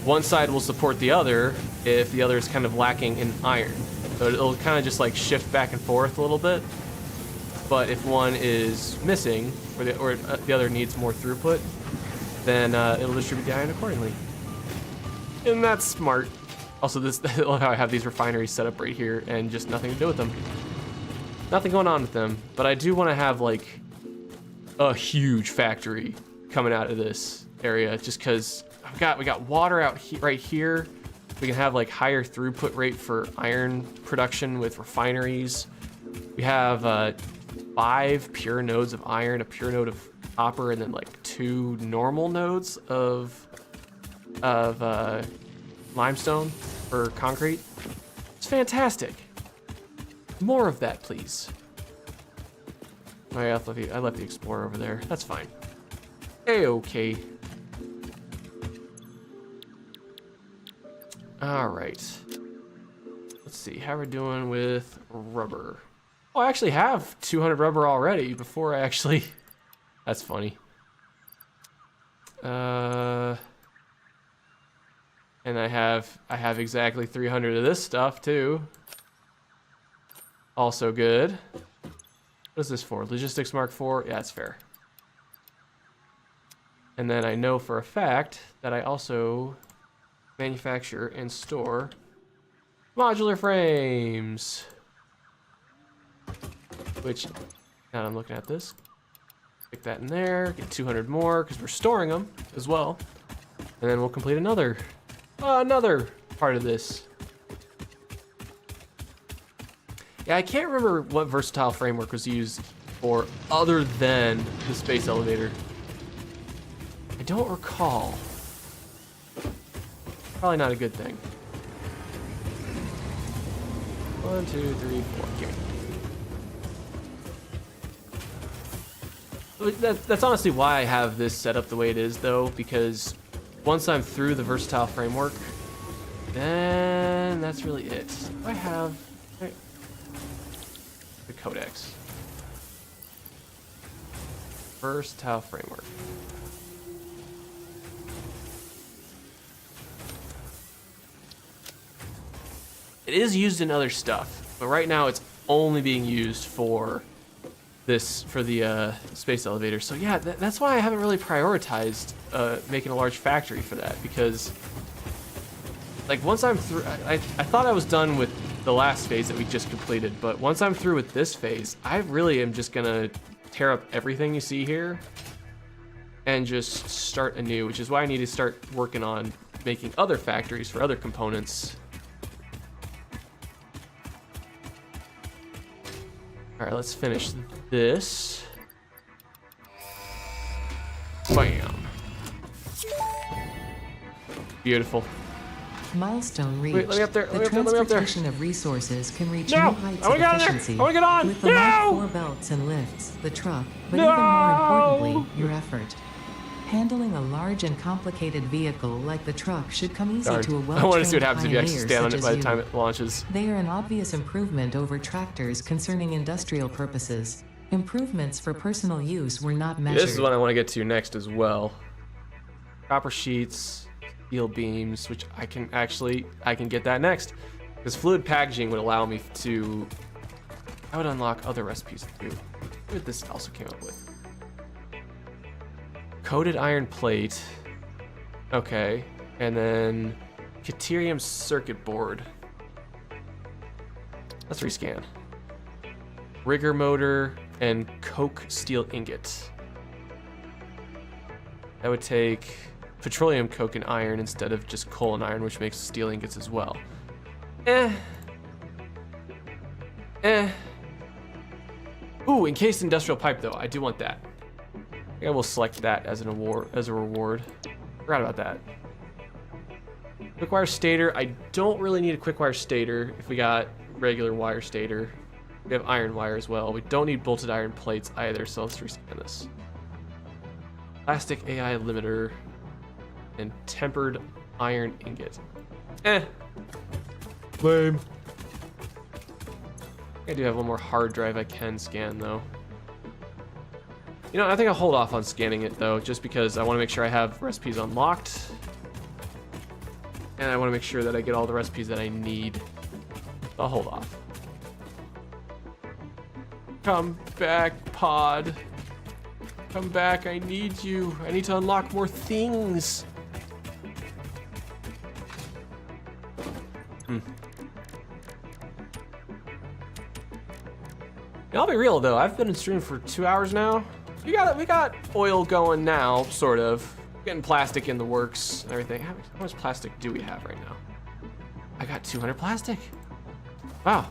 [SPEAKER 1] one side will support the other if the other is kind of lacking in iron. So it'll kind of just like shift back and forth a little bit. But if one is missing, or the other needs more throughput, then it'll distribute the iron accordingly. And that's smart. Also, I love how I have these refineries set up right here and just nothing to do with them. Nothing going on with them, but I do want to have like a huge factory coming out of this area, just because we got water out right here. We can have like higher throughput rate for iron production with refineries. We have 5 pure nodes of iron, a pure node of copper, and then like 2 normal nodes of limestone for concrete. It's fantastic. More of that, please. Oh yeah, I left the Explorer over there. That's fine. Okay. All right. Let's see how we're doing with rubber. Oh, I actually have 200 rubber already before I actually. That's funny. And I have exactly 300 of this stuff too. Also good. What is this for? Logistics Mark IV? Yeah, it's fair. And then I know for a fact that I also manufacture and store modular frames. Which, now I'm looking at this. Stick that in there, get 200 more, because we're storing them as well. And then we'll complete another part of this. Yeah, I can't remember what versatile framework was used for other than the space elevator. I don't recall. Probably not a good thing. 1, 2, 3, 4. Give me. That's honestly why I have this set up the way it is, though, because once I'm through the versatile framework, then that's really it. I have the codex. Versatile framework. It is used in other stuff, but right now it's only being used for this, for the space elevator. So yeah, that's why I haven't really prioritized making a large factory for that, because like once I'm through, I thought I was done with the last phase that we just completed, but once I'm through with this phase, I really am just gonna tear up everything you see here and just start anew, which is why I need to start working on making other factories for other components. All right, let's finish this. Bam. Beautiful.
[SPEAKER 2] Milestone reached.
[SPEAKER 1] Wait, let me up there.
[SPEAKER 2] The
[SPEAKER 1] Let me up there.
[SPEAKER 2] transportation of resources can reach
[SPEAKER 1] No!
[SPEAKER 2] new heights
[SPEAKER 1] I wanna
[SPEAKER 2] of
[SPEAKER 1] get on there!
[SPEAKER 2] efficiency.
[SPEAKER 1] I wanna get on!
[SPEAKER 2] With the
[SPEAKER 1] No!
[SPEAKER 2] Mark 4 belts and lifts, the truck, but
[SPEAKER 1] No!
[SPEAKER 2] even more importantly, your effort. Handling a large and complicated vehicle like the truck should come easy
[SPEAKER 1] Darn.
[SPEAKER 2] to a
[SPEAKER 1] I want to
[SPEAKER 2] well-trained
[SPEAKER 1] see what happens if you actually
[SPEAKER 2] pioneer
[SPEAKER 1] stand on
[SPEAKER 2] such
[SPEAKER 1] it by
[SPEAKER 2] as
[SPEAKER 1] the
[SPEAKER 2] you.
[SPEAKER 1] time it launches.
[SPEAKER 2] They are an obvious improvement over tractors concerning industrial purposes. Improvements for personal use were not measured.
[SPEAKER 1] This is what I want to get to next as well. Copper sheets, steel beams, which I can get that next. Because fluid packaging would allow me to, I would unlock other recipes too. What did this also came up with? Coated iron plate. Okay. And then Caterium circuit board. Let's rescan. Rigger motor and coke steel ingot. That would take petroleum coke and iron instead of just coal and iron, which makes steel ingots as well. Ooh, encased industrial pipe though. I do want that. I think I will select that as an award, as a reward. Forgot about that. Quick wire stator. I don't really need a quick wire stator if we got regular wire stator. We have iron wire as well. We don't need bolted iron plates either, so let's rescan this. Plastic AI limiter and tempered iron ingot. Lame. I do have one more hard drive I can scan though. You know, I think I'll hold off on scanning it though, just because I want to make sure I have recipes unlocked. And I want to make sure that I get all the recipes that I need. I'll hold off. Come back, pod. Come back, I need you. I need to unlock more things. I'll be real though, I've been in stream for 2 hours now. We got oil going now, sort of. Getting plastic in the works and everything. How much plastic do we have right now? I got 200 plastic. Wow,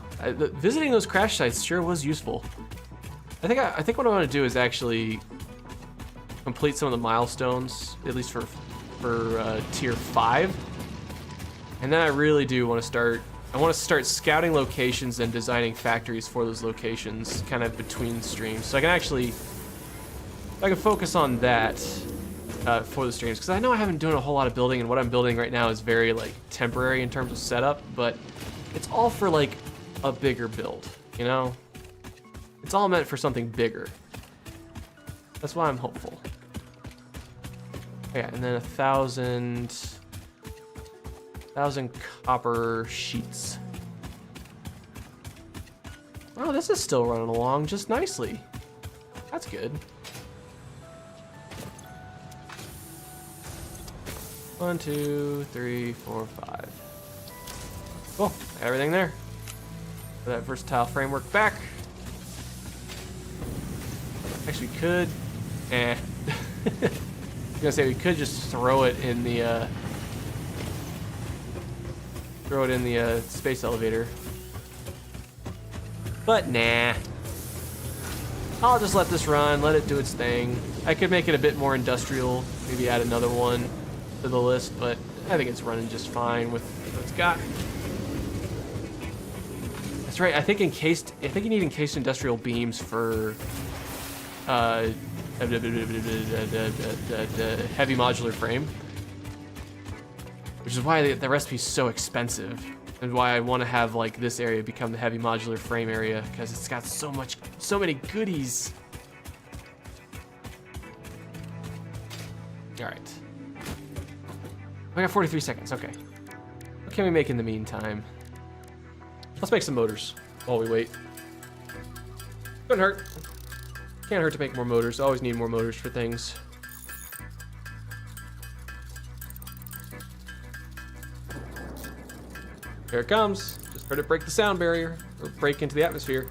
[SPEAKER 1] visiting those crash sites sure was useful. I think what I want to do is actually complete some of the milestones, at least for tier 5. And then I really do want to start. I want to start scouting locations and designing factories for those locations, kind of between streams, so I can actually, I can focus on that for the streams, because I know I haven't done a whole lot of building, and what I'm building right now is very like temporary in terms of setup, but it's all for like a bigger build, you know? It's all meant for something bigger. That's why I'm hopeful. Yeah, and then 1,000 copper sheets. Oh, this is still running along just nicely. That's good. 1, 2, 3, 4, 5. Cool, everything there. Put that versatile framework back. Actually, we could. I was gonna say we could just throw it in the space elevator, but nah. I'll just let this run, let it do its thing. I could make it a bit more industrial, maybe add another one to the list, but I think it's running just fine with what it's got. That's right. I think you need encased industrial beams for heavy modular frame, which is why the recipe's so expensive, and why I want to have like this area become the heavy modular frame area, because it's got so many goodies. All right. I got 43 seconds. Okay. What can we make in the meantime? Let's make some motors while we wait. Couldn't hurt. Can't hurt to make more motors. Always need more motors for things. Here it comes. Just heard it break the sound barrier, or break into the atmosphere.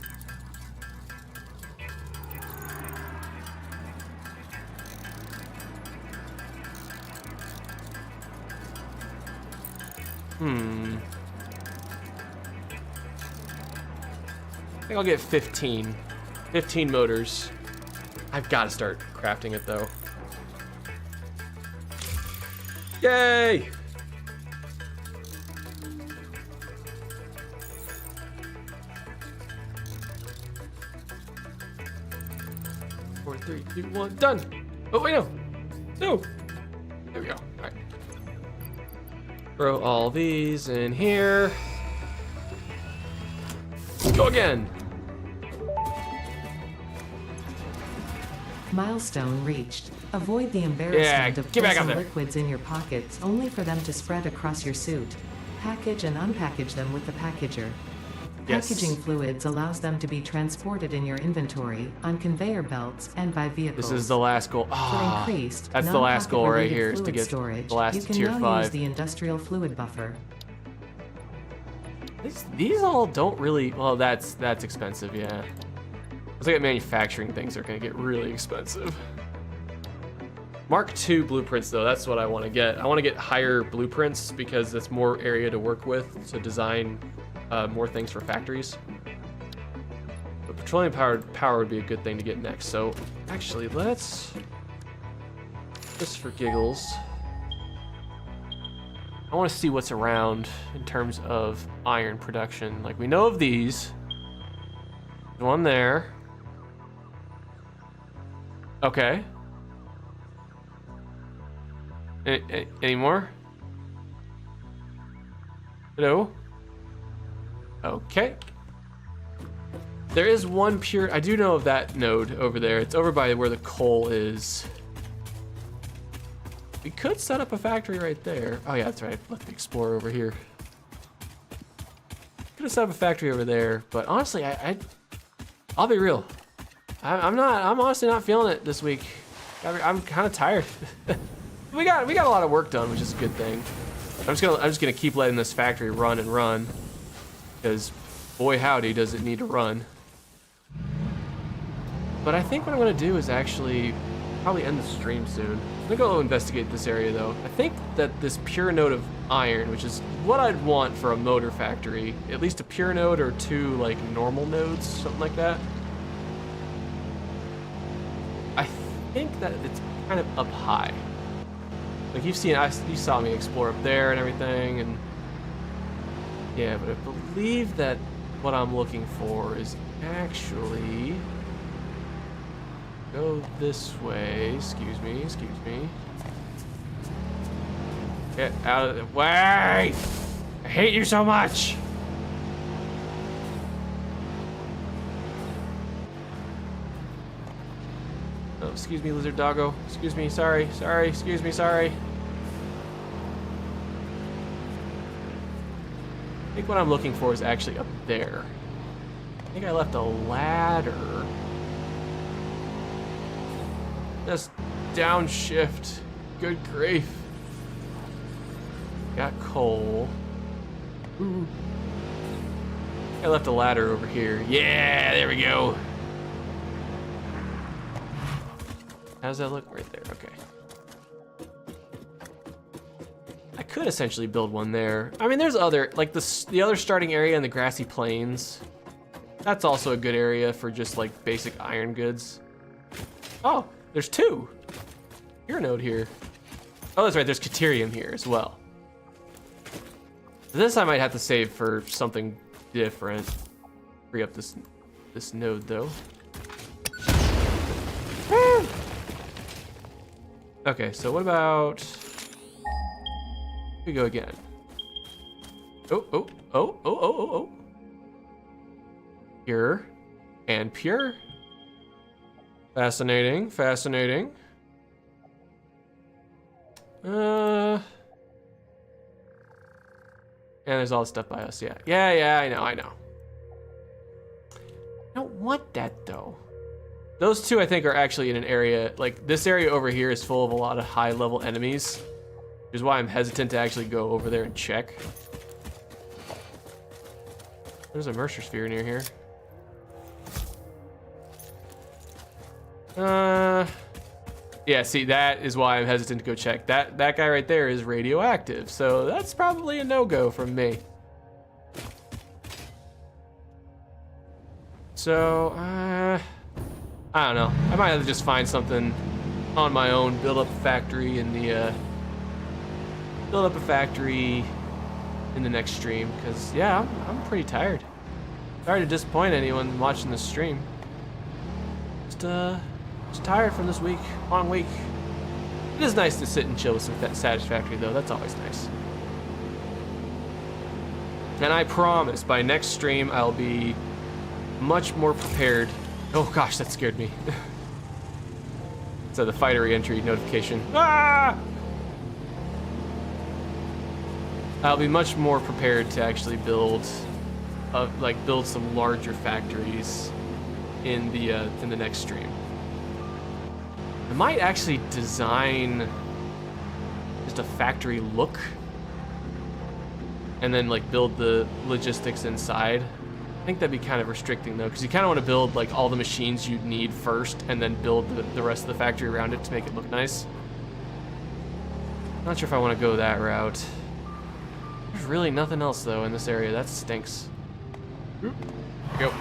[SPEAKER 1] I think I'll get 15 motors. I've got to start crafting it though. Yay! Four, 3, 2, 1, done. Oh wait, no. There we go. All right. Throw all these in here. Go again.
[SPEAKER 2] Milestone reached. Avoid the embarrassment of
[SPEAKER 1] get back up
[SPEAKER 2] placing
[SPEAKER 1] there.
[SPEAKER 2] liquids in your pockets only for them to spread across your suit. Package and unpackage them with the packager.
[SPEAKER 1] Yes.
[SPEAKER 2] Packaging fluids allows them to be transported in your inventory, on conveyor belts, and by vehicles.
[SPEAKER 1] This is the last goal.
[SPEAKER 2] For increased,
[SPEAKER 1] that's the last goal right here, is to
[SPEAKER 2] fluid
[SPEAKER 1] get
[SPEAKER 2] storage,
[SPEAKER 1] the last
[SPEAKER 2] you can
[SPEAKER 1] tier
[SPEAKER 2] now
[SPEAKER 1] 5.
[SPEAKER 2] use the industrial fluid buffer.
[SPEAKER 1] These all don't really, well, that's expensive, yeah. Looks like manufacturing things are gonna get really expensive. Mark II blueprints though, that's what I wanna get. I wanna get higher blueprints because that's more area to work with to design more things for factories. But petroleum power would be a good thing to get next. So actually let's, just for giggles, I want to see what's around in terms of iron production. Like, we know of these. There's one there. Okay. Any more? Hello? Okay. There is one pure... I do know of that node over there. It's over by where the coal is. We could set up a factory right there. Oh yeah, that's right. Let the explorer over here. Could have set up a factory over there, but honestly, I'll be real. I'm honestly not feeling it this week. I'm kind of tired. we got a lot of work done, which is a good thing. I'm just gonna keep letting this factory run and run, because boy howdy does it need to run. But I think what I'm gonna do is actually probably end the stream soon. I'm gonna go investigate this area though. I think that this pure node of iron, which is what I'd want for a motor factory, at least a pure node or 2 like normal nodes, something like that. I think that it's kind of up high. Like you saw me explore up there and everything, and yeah, but I believe that what I'm looking for is actually go this way. Excuse me. Get out of the way! I hate you so much! Oh, excuse me, lizard doggo. Excuse me, sorry, excuse me, sorry. I think what I'm looking for is actually up there. I think I left a ladder. Just downshift. Good grief. Got coal. Ooh. I left a ladder over here. Yeah, there we go. How does that look? Right there, okay. I could essentially build one there. I mean, there's other, like the other starting area in the grassy plains. That's also a good area for just like basic iron goods. Oh, there's 2. Pure node here. Oh, that's right, there's Caterium here as well. This I might have to save for something different. Free up this node though. Woo! Okay, so what about... Here we go again. Oh. Pure and pure. Fascinating. And there's all the stuff by us, yeah. Yeah, I know. I don't want that though. Those 2 I think are actually in an area, like this area over here is full of a lot of high level enemies, which is why I'm hesitant to actually go over there and check. There's a Mercer sphere near here. Yeah, see, that is why I'm hesitant to go check. That guy right there is radioactive, so that's probably a no-go from me. So, I don't know. I might have to just find something on my own, build up a factory in the, next stream, because, yeah, I'm pretty tired. Sorry to disappoint anyone watching this stream. Just tired from this week, long week. It is nice to sit and chill with some Satisfactory though, that's always nice. And I promise, by next stream, I'll be much more prepared. Oh gosh, that scared me. So the fighter re-entry notification. Ah! I'll be much more prepared to actually build some larger factories in the next stream. I might actually design just a factory look and then like build the logistics inside. I think that'd be kind of restricting though, because you kind of want to build like all the machines you'd need first and then build the rest of the factory around it to make it look nice. Not sure if I want to go that route. There's really nothing else though in this area. That stinks. Oop. Go.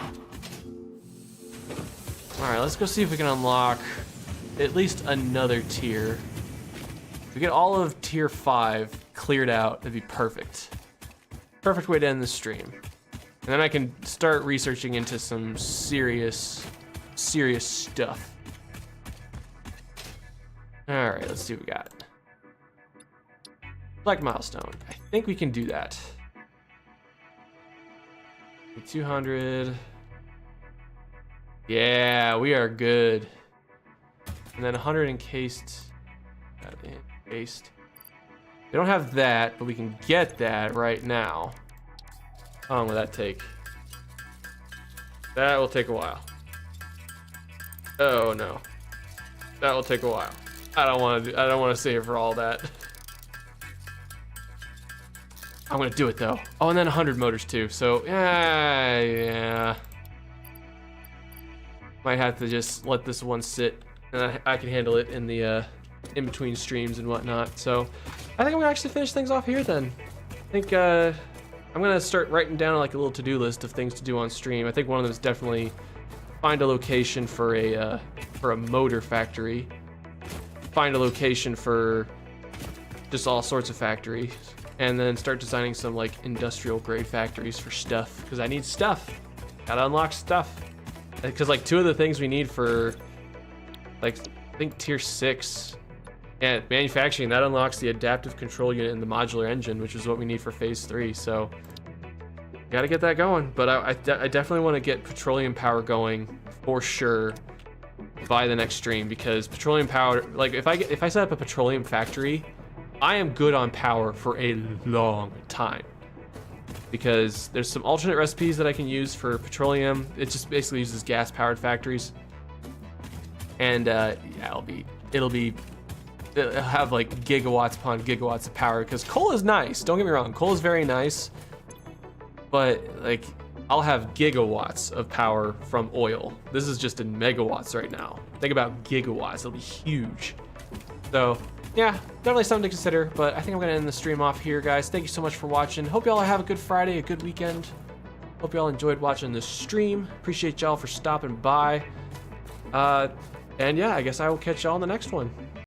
[SPEAKER 1] All right, let's go see if we can unlock at least another tier. We get all of tier 5 cleared out, that'd be perfect. Perfect way to end the stream. And then I can start researching into some serious stuff. All right, let's see what we got. Select milestone. I think we can do that. 200. Yeah, we are good. And then 100 encased. Encased. We don't have that, but we can get that right now. How long will that take? That will take a while. Oh no. That will take a while. I don't want to stay here for all that. I'm gonna do it though. Oh, and then 100 motors too. So yeah. Might have to just let this one sit, and I can handle it in the in between streams and whatnot. So I think I'm gonna actually finish things off here then. I think I'm gonna start writing down like a little to-do list of things to do on stream. I think one of them is definitely find a location for a motor factory. Find a location for just all sorts of factories. And then start designing some like industrial grade factories for stuff, because I need stuff. Gotta unlock stuff. Because like 2 of the things we need for like I think tier 6 and manufacturing, that unlocks the adaptive control unit and the modular engine, which is what we need for phase 3. So gotta get that going. But I definitely want to get petroleum power going for sure by the next stream, because petroleum power, like if I set up a petroleum factory, I am good on power for a long time, because there's some alternate recipes that I can use for petroleum. It just basically uses gas powered factories, and yeah, it'll have like gigawatts upon gigawatts of power, because coal is nice, don't get me wrong, coal is very nice, but like I'll have gigawatts of power from oil. This is just in megawatts right now. Think about gigawatts, it'll be huge. So yeah, definitely something to consider, but I think I'm gonna end the stream off here, guys. Thank you so much for watching. Hope y'all have a good Friday, a good weekend. Hope y'all enjoyed watching this stream. Appreciate y'all for stopping by. And yeah, I guess I will catch y'all in the next one.